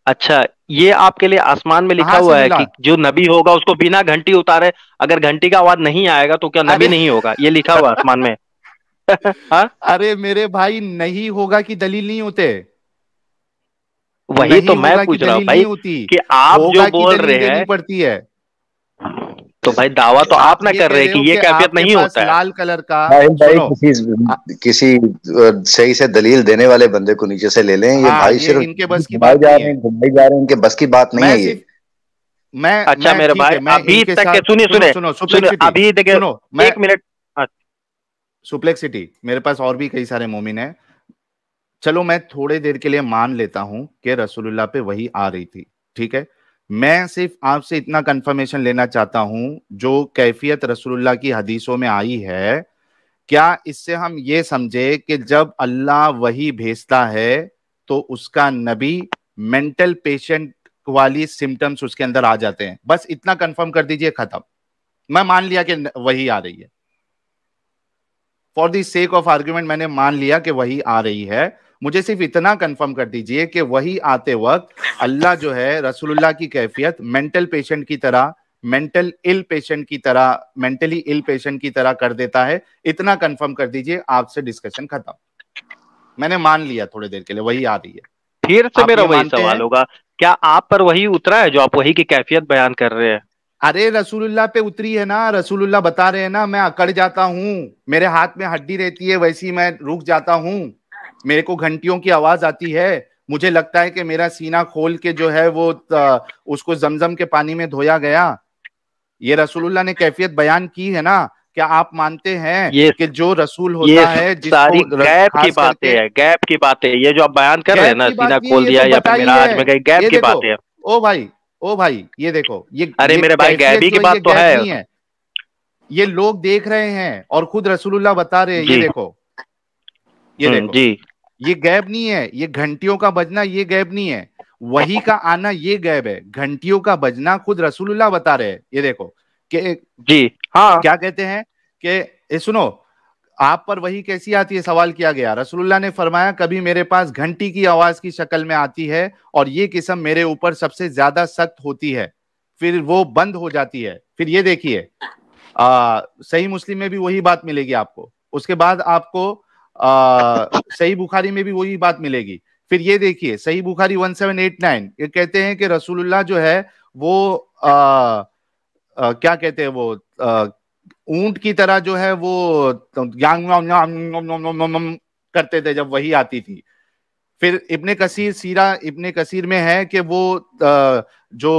अच्छा, ये आपके लिए आसमान में लिखा
कहां से
हुआ है
मिला?
कि जो नबी होगा उसको बिना घंटी उतारे अगर घंटी का आवाज नहीं आएगा तो क्या नबी
अरे
नहीं होगा, ये लिखा हुआ है आसमान में? हाँ,
अरे मेरे भाई, नहीं होगा की दलील नहीं होते,
वही तो
नहीं
मैं
होगा की
पूछ रहा हूँ
दलील
भाई
नहीं होती,
कि आप जो
होगा की
बोल
दलील
रहे
देनी
हैं,
पड़ती है।
तो भाई दावा तो
आप
आप ना
ये
कर
कह
रहे
रहे
हैं कि
हो
ये
कि
कैफियत
आपके
नहीं
पास
होता है।
लाल कलर का,
भाई भाई
सुनो,
किसी सही से दलील देने वाले बंदे को नीचे से ले लें। ये
हाँ,
भाई
ये
सिर्फ
इनके बस की
घुमाए
बात
जा
नहीं
रहे
है।
हैं, घुमाए जा रहे हैं, इनके बस की बात नहीं
मैं
है ये।
सिर्फ मैं
अच्छा
मैं
मेरे
ठीक
भाई,
है, मैं
अभी
इनके
तक के
साथ,
सुनिए
सुनो
सुनिए
सुनो
सुनिए,
सुप्लेक्सिटी,
अभी तक
सुनो, मैं
एक मिनट।
सुप्लेक्सिटी, मेरे पास और भी कई सारे मोमिन हैं। चलो मैं थोड़े देर के लिए मान लेता हूं कि रसूलुल्लाह पे वही आ रही थी, ठीक है। मैं सिर्फ आपसे इतना कंफर्मेशन लेना चाहता हूं, जो कैफियत रसूलुल्लाह की हदीसों में आई है, क्या इससे हम ये समझे कि जब अल्लाह वही भेजता है तो उसका नबी मेंटल पेशेंट वाली सिम्टम्स उसके अंदर आ जाते हैं? बस इतना कंफर्म कर दीजिए, खत्म। मैं मान लिया कि वही आ रही है, for the sake of argument मैंने मान लिया कि वही आ रही है। मुझे सिर्फ इतना कंफर्म कर दीजिए कि वही आते वक्त अल्लाह जो है रसूलुल्लाह की कैफियत मेंटल पेशेंट की तरह, मेंटल इल पेशेंट की तरह, मेंटली इल पेशेंट की तरह कर देता है। इतना कंफर्म कर दीजिए, आपसे डिस्कशन खत्म। मैंने मान लिया थोड़ी देर के लिए वही आ रही है।
फिर से
आप
मेरा
ये
वही
मानते
सवाल
हैं?
होगा, क्या आप पर वही उतरा है जो आप वही की कैफियत बयान कर रहे हैं?
अरे रसूलुल्लाह पे उतरी है ना, रसूलुल्लाह बता रहे हैं ना, मैं अकड़ जाता हूं, मेरे हाथ में हड्डी रहती है वैसी मैं रुक जाता हूं, मेरे को घंटियों की आवाज आती है, मुझे लगता है कि मेरा सीना खोल के जो है वो उसको जमजम के पानी में धोया गया। ये रसूलुल्लाह ने कैफियत बयान की है ना। क्या आप मानते हैं
ये
कि जो रसूल
ये
होता है जिसको
सारी गैप की
खास
बातें
करके,
है, गैप की बातें, ये जो आप बयान कर रहे हैं
गैप
ना,
की बात
सीना
नहीं है,
खोल
ये
दिया
तो
या फिर
बताई
मेराज
है।
में गई, गैप
ये
की
देखो,
बातें है।
ओ भाई, ओ भाई, ये देखो,
अरे
ये
मेरे भाई,
कैफियत
गैबी
जो
की
है
बात
ये
तो
गैप
है।
नहीं है, ये लोग देख रहे हैं और खुद रसूलुल्लाह बता रहे हैं। ये
जी।
देखो, ये देखो,
जी।
ये गैब नहीं है, ये घंटियों का बजना ये गैब नहीं है, वही का आना ये गैब है, घंटियों का बजना खुद रसूलुल्लाह बता रहे हैं। ये देखो कि
जी। हाँ।
क्या कहते हैं कि सुनो, आप पर वही कैसी आती है, सवाल किया गया। रसूलुल्लाह ने फरमाया कभी मेरे पास घंटी की आवाज की शक्ल में आती है और ये किस्म मेरे ऊपर सबसे ज्यादा सख्त होती है, फिर वो बंद हो जाती है। फिर ये देखिए, सही मुस्लिम में भी वही बात मिलेगी आपको, उसके बाद आपको सही बुखारी में भी वही बात मिलेगी। फिर ये देखिए सही बुखारी 1789, ये कहते हैं कि रसूलुल्लाह जो है वो क्या कहते हैं वो ऊंट की तरह जो है वो करते थे जब वही आती थी। फिर इब्ने कसीर, सीरा इब्ने कसीर में है कि वो जो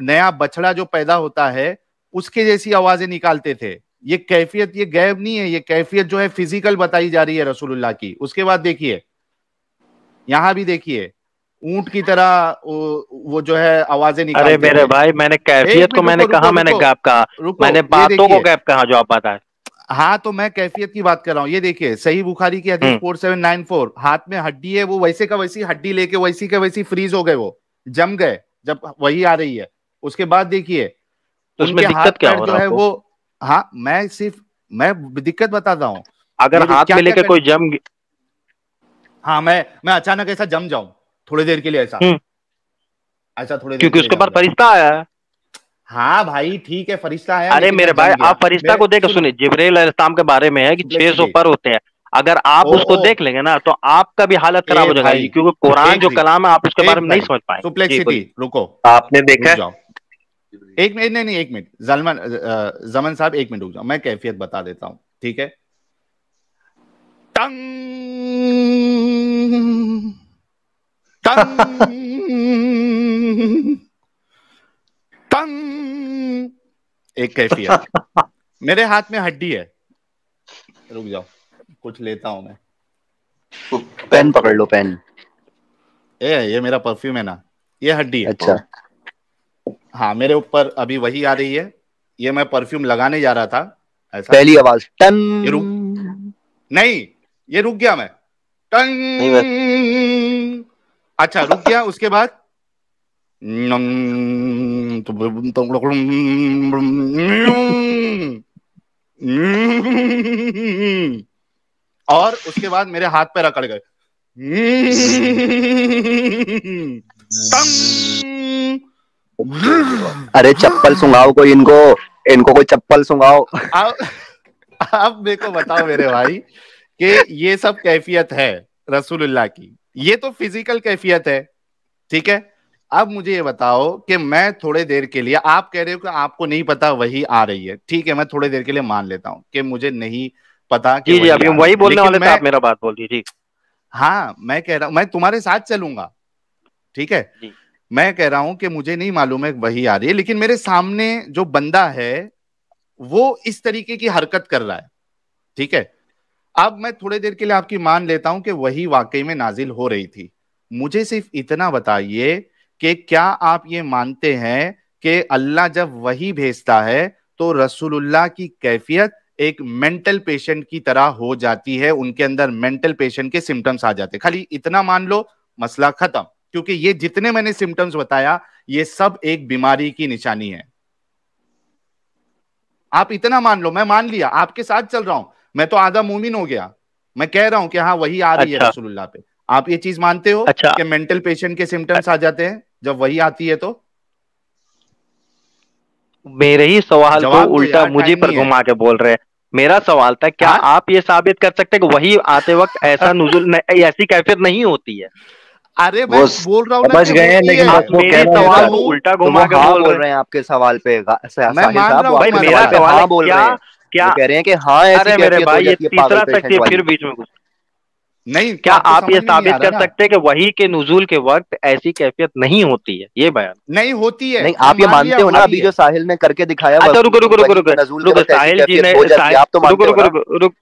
नया बछड़ा जो पैदा होता है उसके जैसी आवाजें निकालते थे। ये कैफियत ये गैब नहीं है, ये कैफियत जो है फिजिकल बताई जा रही है रसूलुल्लाह की। उसके बाद देखिए, यहां भी देखिए, ऊंट की तरह वो जो है आवाजें
अरे
निकालते
मेरे
थे।
भाई, मैंने
एक
कैफियत को
मिनट,
मैंने
रुको
कहा,
रुको
मैंने
रुको
गैप कहा,
रुको,
मैंने
ये
बातों को
देखिए,
गैप कहा जो आप बताए।
हाँ तो मैं कैफियत की बात कर रहा हूं। ये देखिए सही बुखारी की हदीस 4794, हाथ में हड्डी है, वो वैसे का वैसी हड्डी लेके वैसी का वैसी फ्रीज हो गए, वो जम गए जब वही आ रही है। उसके बाद देखिए
तो
उनके
उसमें
हाथ
दिक्कत क्या
पैर
हो
जो
रहा
है
आपको?
वो, हाँ मैं दिक्कत बताता हूँ।
अगर हाथ
क्या
में
क्या
लेके
कर,
कोई जम
हाँ मैं अचानक ऐसा जम जाऊं थोड़ी देर के लिए, ऐसा
हम्म
ऐसा थोड़ी देर
क्योंकि
के लिए
उसके
जम
ऊपर
जाऊं।
फरिश्ता आया है।
हाँ भाई ठीक है, फरिश्ता आया
अरे
लेकिन
मेरे
मैं
भाई,
जल गया।
आप फरिश्ता
मेरे
को देख,
सुनो,
सुनिए, जिब्राइल अलैहिस्सलाम के बारे में है कि 600
सुप्लेक्सिटी,
पर होते हैं। अगर आप उसको
ओहो,
देख लेंगे ना तो आपका भी हालत खराब
ए
हो जाएगा,
भाई,
क्योंकि कुरान
एक
जो
जी,
कलाम है आप उसके बारे
एक
में नहीं
भाई,
समझ पाएंगे। जी
सुप्लेक्सिटी,
बोलिए।
रुको,
आपने
रुक
देखा है?
जाओ, एक मिनट, नहीं नहीं, एक मिनट, जमन साहब, एक मिनट रुक जाओ, मैं कैफियत बता देता हूं, ठीक है। टंग टंग टंग, एक कैफियत। मेरे हाथ में हड्डी है, रुक जाओ, कुछ लेता हूं मैं।
पेन पकड़ लो, पेन।
ये मेरा परफ्यूम है ना, ये हड्डी है।
अच्छा,
हाँ, मेरे ऊपर अभी वही आ रही है, ये मैं परफ्यूम लगाने जा रहा था, ऐसा।
पहली आवाज टन।
ये रुक, नहीं, ये रुक गया मैं,
नहीं बस
टंग, अच्छा रुक गया, उसके बाद और उसके बाद मेरे हाथ पे रगड़ गए, टंग।
अरे चप्पल सुंघाओ कोई इनको, इनको कोई चप्पल सुंघाओ।
अब मेरे को बताओ मेरे भाई कि ये सब कैफियत है रसूलुल्लाह की, ये तो फिजिकल कैफियत है, ठीक है। अब मुझे ये बताओ कि मैं थोड़े देर के लिए, आप कह रहे हो कि आपको नहीं पता वही आ रही है, ठीक है, मैं थोड़े देर के लिए मान लेता हूं कि मुझे नहीं पता कि
जी जी,
वही
अभी
आ
हम
रही
वही
है,
बोलने
लेकिन
वाले थे,
मैं,
आप मेरा बात बोल दीजिए।
हाँ मैं कह रहा हूं, मैं तुम्हारे साथ चलूंगा, ठीक है।
जी
मैं कह रहा हूं कि मुझे नहीं मालूम है वही आ रही है, लेकिन मेरे सामने जो बंदा है वो इस तरीके की हरकत कर रहा है, ठीक है। अब मैं थोड़ी देर के लिए आपकी मान लेता हूं कि वही वाकई में नाजिल हो रही थी। मुझे सिर्फ इतना बताइए कि क्या आप ये मानते हैं कि अल्लाह जब वही भेजता है तो रसूलुल्लाह की कैफियत एक मेंटल पेशेंट की तरह हो जाती है, उनके अंदर मेंटल पेशेंट के सिम्टम्स आ जाते हैं? खाली इतना मान लो, मसला खत्म, क्योंकि ये जितने मैंने सिम्टम्स बताया ये सब एक बीमारी की निशानी है। आप इतना मान लो, मैं मान लिया, आपके साथ चल रहा हूं, मैं तो आधा मोमिन हो गया। मैं कह रहा हूं कि हाँ वही आ रही है
अच्छा
रसूलुल्लाह पे। आप ये चीज मानते हो
अच्छा,
कि मेंटल पेशेंट के सिम्टम्स आ जाते हैं जब वही आती है तो?
मेरे ही सवाल को
जवाब दो
उल्टा
यार,
मुझे
टाइम
पर
नहीं है।
घुमा के बोल रहे हैं। मेरा सवाल था, क्या
हाँ
आप ये साबित कर सकते हैं कि वही आते वक्त ऐसा नुजुल ऐसी कैफियत नहीं होती है?
अरे मैं
वो
बोल रहा हूं ना
समझ
कि
गए हैं,
होती
लेकिन
है,
आप
बस वो
मैं
मेरे
कहना नहीं
कह
सवाल
रहा
को
चाहते।
हूं,
उल्टा
तो
घुमा
वो
के
हाँ
बोल
बोल
रहे हैं।
रहे हैं आपके सवाल पे,
मैं
साहिल
मान
साहब,
रहा
वो
हूँ
भाई
आपके
तुम्हारी
मेरा
सवाल पे
बात।
सवाल है,
हाँ बोल
क्या
रहे हैं।
क्या
वो कह रहे हैं कि हाँ ऐसी
अरे मेरे
कैफियत हो
भाई, ये
जाती है पागल
तीसरा
पेशेंट
शख्स फिर
वाली।
बीच में घुस।
नहीं तो
क्या
आपको
आप ये
समझ में नहीं आ
साबित
रहा
कर
ना?
सकते हैं कि वही के नुजूल के वक्त ऐसी कैफियत नहीं होती है? ये बयान।
नहीं होती है,
नहीं,
मैं
आप ये
मान लिया
मानते हो
हो
ना,
रही
अभी
है।
जो साहिल ने करके दिखाया
अच्छा, रुको रुको रुको
वही के
रुको
नजूल के
रुको,
वक्त ऐसी
साहिल जी ने
कैफियत हो जाती है, आप तो
रुको
मानते हो
रुको
ना?
रुको रुक।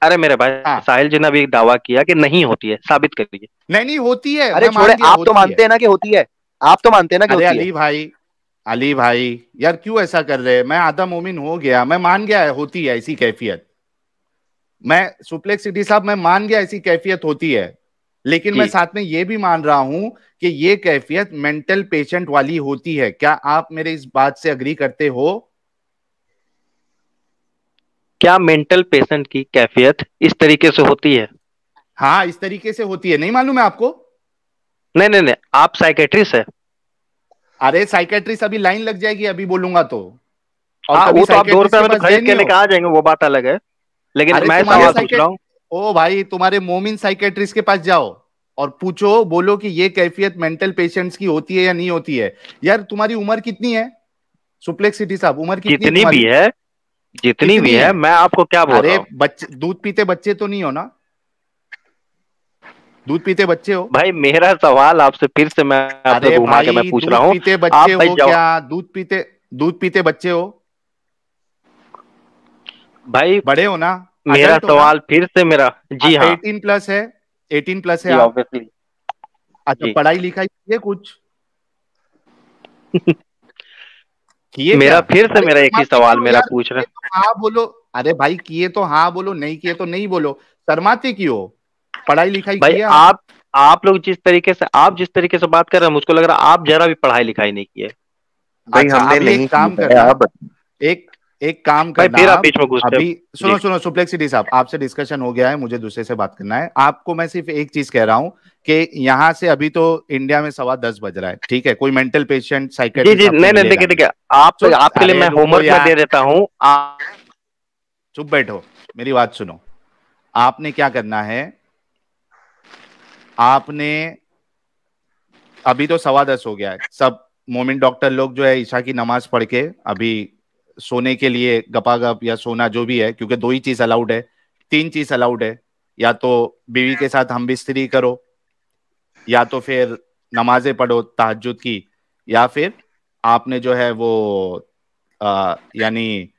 अरे मेरे भाई,
हाँ,
साहिल जी ने अभी एक दावा किया कि नहीं होती है, साबित करिए।
नहीं नहीं होती है,
अरे
मैं
छोड़े,
मान गया
आप तो
होती है।
मानते हैं ना कि होती है, आप तो मानते हैं ना कि
अरे
होती है।
अली भाई, अली भाई, यार क्यों ऐसा कर रहे हैं? मैं आधा मोमिन हो गया, मैं मान गया है होती है ऐसी कैफियत। मैं सुप्लेक्स सिटी साहब, मैं मान गया ऐसी कैफियत होती है, लेकिन मैं
जी,
साथ में ये भी मान रहा हूं कि ये कैफियत मेंटल पेशेंट वाली होती है। क्या आप मेरे इस बात से अग्री करते हो?
क्या मेंटल पेशेंट की कैफियत इस तरीके से होती है?
हाँ इस तरीके से होती है, नहीं मालूम है आपको?
नहीं नहीं नहीं, आप साइकेट्रिस्ट है।
अरे साइकेट्रिस्ट अभी लाइन लग जाएगी अभी बोलूंगा तो। और
हाँ,
कभी
वो तो आप
साइकेट्रिस्ट
₹2
के
में तो
पास गए
खरीद के
नहीं
लेके
हो?
आ जाएंगे, वो बात अलग है। लेकिन
अरे
मैं
तुम्हारे
सवाल पूछ रहा हूँ।
ओ भाई, तुम्हारे मोमिन साइकेट्रिस्ट के पास जाओ और पूछो, बोलो कि ये कैफियत मेंटल पेशेंट्स की होती है या नहीं होती है। यार तुम्हारी उम्र कितनी है सुप्लेक्स सिटी साहब, उम्र कितनी है
जितनी भी
तुम्हारी?
है, जितनी भी
कितनी
है,
है?
मैं आपको क्या बोल रहा
अरे
हूँ।
बच्चे, दूध पीते बच्चे तो नहीं हो ना? दूध पीते बच्चे हो?
भाई मेरा सवाल आपसे फिर से मैं आपसे
अरे
घुमा के मैं
भाई
पूछ रहा
दूध
हूँ।
पीते बच्चे
आप भाई
हो
जवाब।
क्या? दूध पीते बच्चे हो?
भाई
बड़े हो ना?
मेरा
अडल्ट हो ना?
सवाल फिर से मेरा। जी हाँ।
18+ है, 18+ है
जी
आप?
ऑब्वियसली।
अच्छा,
जी।
पढ़ाई लिखाई किए कुछ? किए क्या?
मेरा फिर से
अरे
मेरा एक ही
शर्माते
सवाल
क्यों
मेरा
यार,
पूछ रहे
किए तो हाँ बोलो। अरे भाई किए तो हाँ बोलो, नहीं किए तो नहीं बोलो, शर्माते क्यों? पढ़ाई लिखाई
भाई,
किए आप?
आप लोग जिस तरीके से बात कर रहे हैं, मुझको लग रहा है आप जरा भी पढ़ाई लिखाई नहीं किए।
भाई
अच्छा
हमने
अभी
नहीं
एक काम
किया है,
करना,
आप
एक एक काम
भाई
करना
फिर आप
आप,
बीच में घुसते हो।
अभी सुनो
जी
सुनो सुप्लेक्सिटी साहब, आपसे डिस्कशन हो गया है, मुझे दूसरे से बात करना है। आपको मैं सिर्फ एक चीज कह रहा हूं कि यहाँ से अभी तो इंडिया में 10:15 बज रहा है, ठीक है, कोई मेंटल पेशेंट
जी
साइकेट्रिस्ट
जी,
आपको
नहीं नहीं,
मिलेगा
देखिए
नहीं।
देखिए, आप
चुप,
आपके लिए
अरे
मैं
रुको
होमवर्क में दे
यार,
देता हूँ आप।
चुप बैठो, मेरी बात सुनो। आपने क्या करना है, आपने अभी तो 10:15 हो गया है, सब मोमिन डॉक्टर लोग जो है ईशा की नमाज पढ़ के अभी सोने के लिए गपागप या सोना जो भी है, क्योंकि दो ही चीज अलाउड है, तीन चीज अलाउड है, या तो बीवी के साथ हम बिस्तरी करो, या तो फिर नमाजें पढ़ो तहज्जुद की, या फिर आपने जो है वो यानी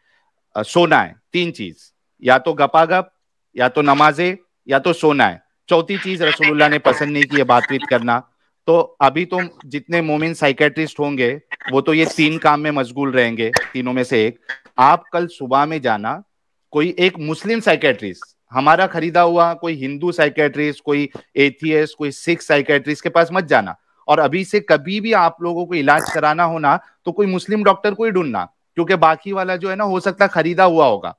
सोना है। तीन चीज, या तो गपागप, या तो नमाजें, या तो सोना है। चौथी चीज रसूलुल्लाह ने पसंद नहीं की है, बातचीत करना। तो अभी तो जितने मोमिन साइकेट्रिस्ट होंगे वो तो ये तीन काम में मशगूल रहेंगे, तीनों में से एक। आप कल सुबह में जाना, कोई एक मुस्लिम साइकेट्रिस्ट, हमारा खरीदा हुआ कोई हिंदू साइकेट्रिस्ट, कोई एथियस्ट, कोई सिख साइकेट्रिस्ट के पास मत जाना। और अभी से कभी भी आप लोगों को इलाज कराना हो ना, तो कोई मुस्लिम डॉक्टर को ही ढूंढना, क्योंकि बाकी वाला जो है ना, हो सकता है खरीदा हुआ होगा,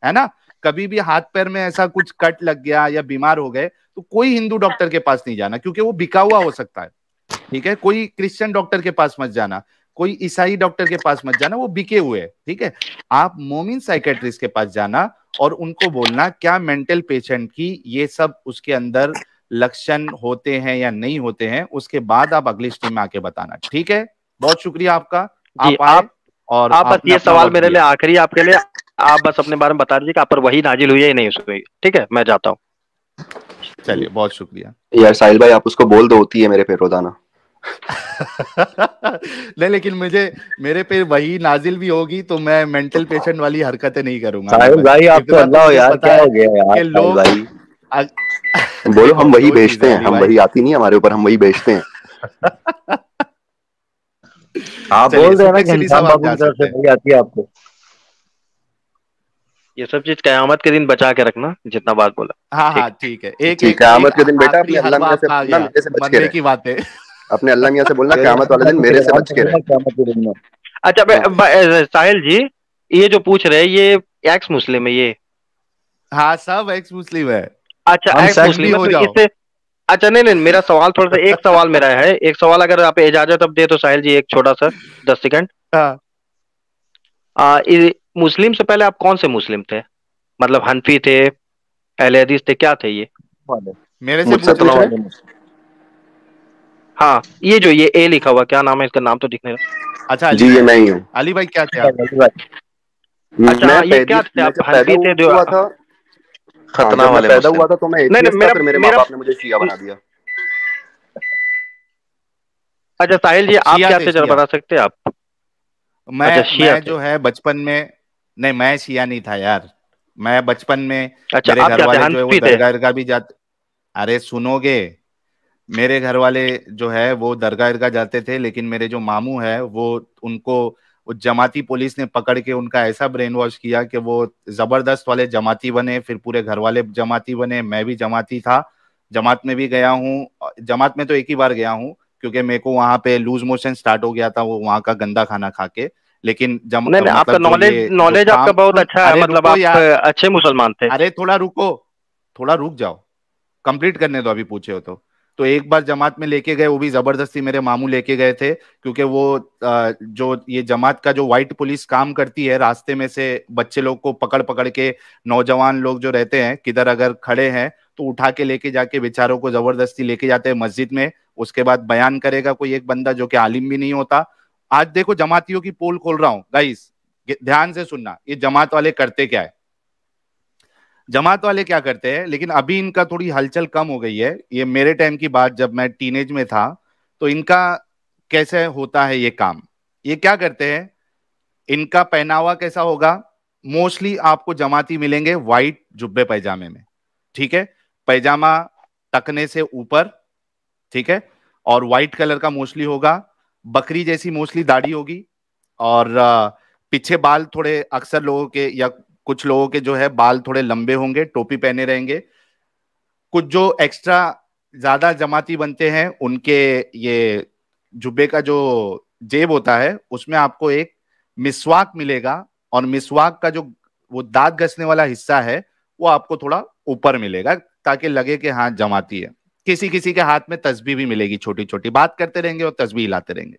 है ना। कभी भी हाथ पैर में ऐसा कुछ कट लग गया या बीमार हो गए तो कोई हिंदू डॉक्टर के पास नहीं जाना, क्योंकि वो बिका हुआ हो सकता है, ठीक है। कोई क्रिश्चियन डॉक्टर के पास मत जाना, कोई ईसाई डॉक्टर के पास मत जाना, वो बिके हुए हैं, ठीक है। आप मोमिन साइकेट्रिस्ट के पास जाना और उनको बोलना क्या मेंटल पेशेंट की ये सब उसके अंदर लक्षण होते हैं या नहीं होते हैं, उसके बाद आप अगली स्ट्रीम में आके बताना, ठीक है। बहुत शुक्रिया आपका,
जी,
आप आए और
आप बस
आपने
ये
अपना
सवाल
वक्त
मेरे लिए
दिया।
आखिरी आपके लिए, आप बस अपने बारे में बता दीजिए कि आप पर वही नाजिल हुई है या नहीं हुई, ठीक है, मैं जाता हूँ।
चलिए, बहुत शुक्रिया।
यार साहिल भाई, आप उसको बोल दो, होती है मेरे पे रोजाना।
नहीं, लेकिन मुझे मेरे पे वही नाजिल भी होगी तो मैं मेंटल पेशेंट वाली हरकतें नहीं करूंगा अली
साहिल
भाई।
भाई आप तो
इतना तो
अल्लाह हो
मुझे
यार,
पता
क्या
है
हो गया यार
कि
साहिल
लोग
भाई।
अ-
बोलो,
देखो,
हम वही
दो चीज
बेचते
है
हैं,
अली
हम
भाई।
वही आती नहीं हमारे ऊपर, हम वही बेचते हैं।
आप
चलिए,
बोल रहे हैं ना कि
सुप्लेक्सिटी साहब
घनश्याम
आप
बाबू
जा
की तरफ
सकते
से
हैं।
वही आती है आपको।
ये सब चीज कयामत के दिन बचा के रखना, जितना बात बोला।
हाँ
ठीक
हाँ,
है।
ठीक है। एक
ठीक
एक
है,
एक
आमद के दिन बेटा
आखिरी
अपने अल्लाह
हलवा
मियाँ से
आपका आ
बोलना
गया,
मेरे से बच के
मरने
रहे।
की बातें।
अपने अल्लाह मियाँ से बोलना
मेरे
क़यामत वाले
अल्लाह
दिन
को
मेरे
तेरे
से
नाम
बच
से
के रहे।
बोलना क़यामत के दिन में।
अच्छा
हाँ
साहिल जी, ये जो पूछ रहे हैं ये एक्स मुस्लिम है ये?
हाँ, सब एक्स मुस्लिम है,
अच्छा,
हम
एक्स
सेक्स
कुछ भी
मुस्लिम है
हो
तो
जाओ।
इससे, अच्छा नहीं नहीं, मेरा सवाल थोड़ा सा, एक सवाल मेरा है, एक सवाल अगर आप इजाजत अब दे तो साहिल जी, एक छोटा सा 10 सेकंड।
हाँ,
मुस्लिम से पहले आप कौन से मुस्लिम थे? मतलब हनफी थे, अहले हदीस थे, क्या थे ये?
वाले
मेरे से
मुझसे
पूछो।
खतना
पूछ रहे
वाले मुस्लिम।
हाँ, ये जो ये ए लिखा हुआ, क्या नाम है इसका? नाम तो दिख नहीं
अच्छा,
हैं।
अली
जी, ये
भाई,
मैं ही हूँ।
अली भाई क्या थे
ठीक है,
आप?
वही बात।
अच्छा
मैं
हाँ, ये क्या थे
मैं
आप?
जब पैदा
हनफी थे जो?
हुआ था, हाँ
खतना
जब मैं
वाले
पैदा
मुस्लिम।
हुआ था तो मैं
नहीं नहीं,
एथियस्ट था,
मेरा
फिर मेरे माँ
मेरा
बाप ने मुझे शिया बना दिया।
अच्छा साहिल जी, आप
शिया
क्या
थे,
थे जरा
शिया।
बता सकते हैं आप? अच्छा, शिया
मैं
थे।
जो है बचपन में, नहीं मैं शिया नहीं था यार। मैं बचपन में,
अच्छा,
मेरे
आप
घर
क्या थे?
वाले जो है वो
हनफी थे?
दरगाह दरगाह भी जाते। अरे सुनोगे, मेरे घर वाले जो है वो दरगाह दरगाह जाते थे, लेकिन मेरे जो मामू है वो, उनको वो जमाती पुलिस ने पकड़ के उनका ऐसा ब्रेन वॉश किया कि वो जबरदस्त वाले जमाती बने, फिर पूरे घर वाले जमाती बने, मैं भी जमाती था। जमात में भी गया हूँ, जमात में तो एक ही बार गया हूँ, क्योंकि मेरे को वहां पे लूज मोशन स्टार्ट हो गया था वो वहां का गंदा खाना खा के। लेकिन
नहीं नहीं, आपका
मतलब जो
नॉलेज
ये जो
नॉलेज आपका
काम
बहुत अच्छा है,
अरे
मतलब
रुको
आप
यार,
अच्छे मुसलमान थे।
अरे थोड़ा रुको, थोड़ा रुक जाओ, कंप्लीट करने दो, अभी पूछे हो तो एक बार जमात में लेके गए, वो भी जबरदस्ती मेरे मामू लेके गए थे, क्योंकि वो जो ये जमात का जो व्हाइट पुलिस काम करती है, रास्ते में से बच्चे लोग को पकड़ पकड़ के, नौजवान लोग जो रहते हैं किधर अगर खड़े हैं तो उठा के लेके जाके बेचारों को जबरदस्ती लेके जाते हैं मस्जिद में। उसके बाद बयान करेगा कोई एक बंदा जो कि आलिम भी नहीं होता। आज देखो, जमातियों की पोल खोल रहा हूं गाइस, ध्यान से सुनना, ये जमात वाले करते क्या है। जमात वाले क्या करते हैं, लेकिन अभी इनका थोड़ी हलचल कम हो गई है, ये मेरे टाइम की बात, जब मैं टीनेज में था तो इनका कैसे होता है ये काम। ये क्या करते हैं, इनका पहनावा कैसा होगा, मोस्टली आपको जमाती मिलेंगे व्हाइट जुब्बे पैजामे में, ठीक है, पैजामा टकने से ऊपर, ठीक है, और व्हाइट कलर का मोस्टली होगा, बकरी जैसी मोस्टली दाढ़ी होगी, और पीछे बाल थोड़े अक्सर लोगों के या कुछ लोगों के जो है बाल थोड़े लंबे होंगे, टोपी पहने रहेंगे। कुछ जो एक्स्ट्रा ज्यादा जमाती बनते हैं उनके ये जुब्बे का जो जेब होता है उसमें आपको एक मिसवाक मिलेगा, और मिसवाक का जो वो दांत घसने वाला हिस्सा है वो आपको थोड़ा ऊपर मिलेगा, ताकि लगे कि हाँ जमाती है। किसी किसी के हाथ में तस्बीह भी मिलेगी, छोटी छोटी, बात करते रहेंगे और तस्बीह हिलाते रहेंगे।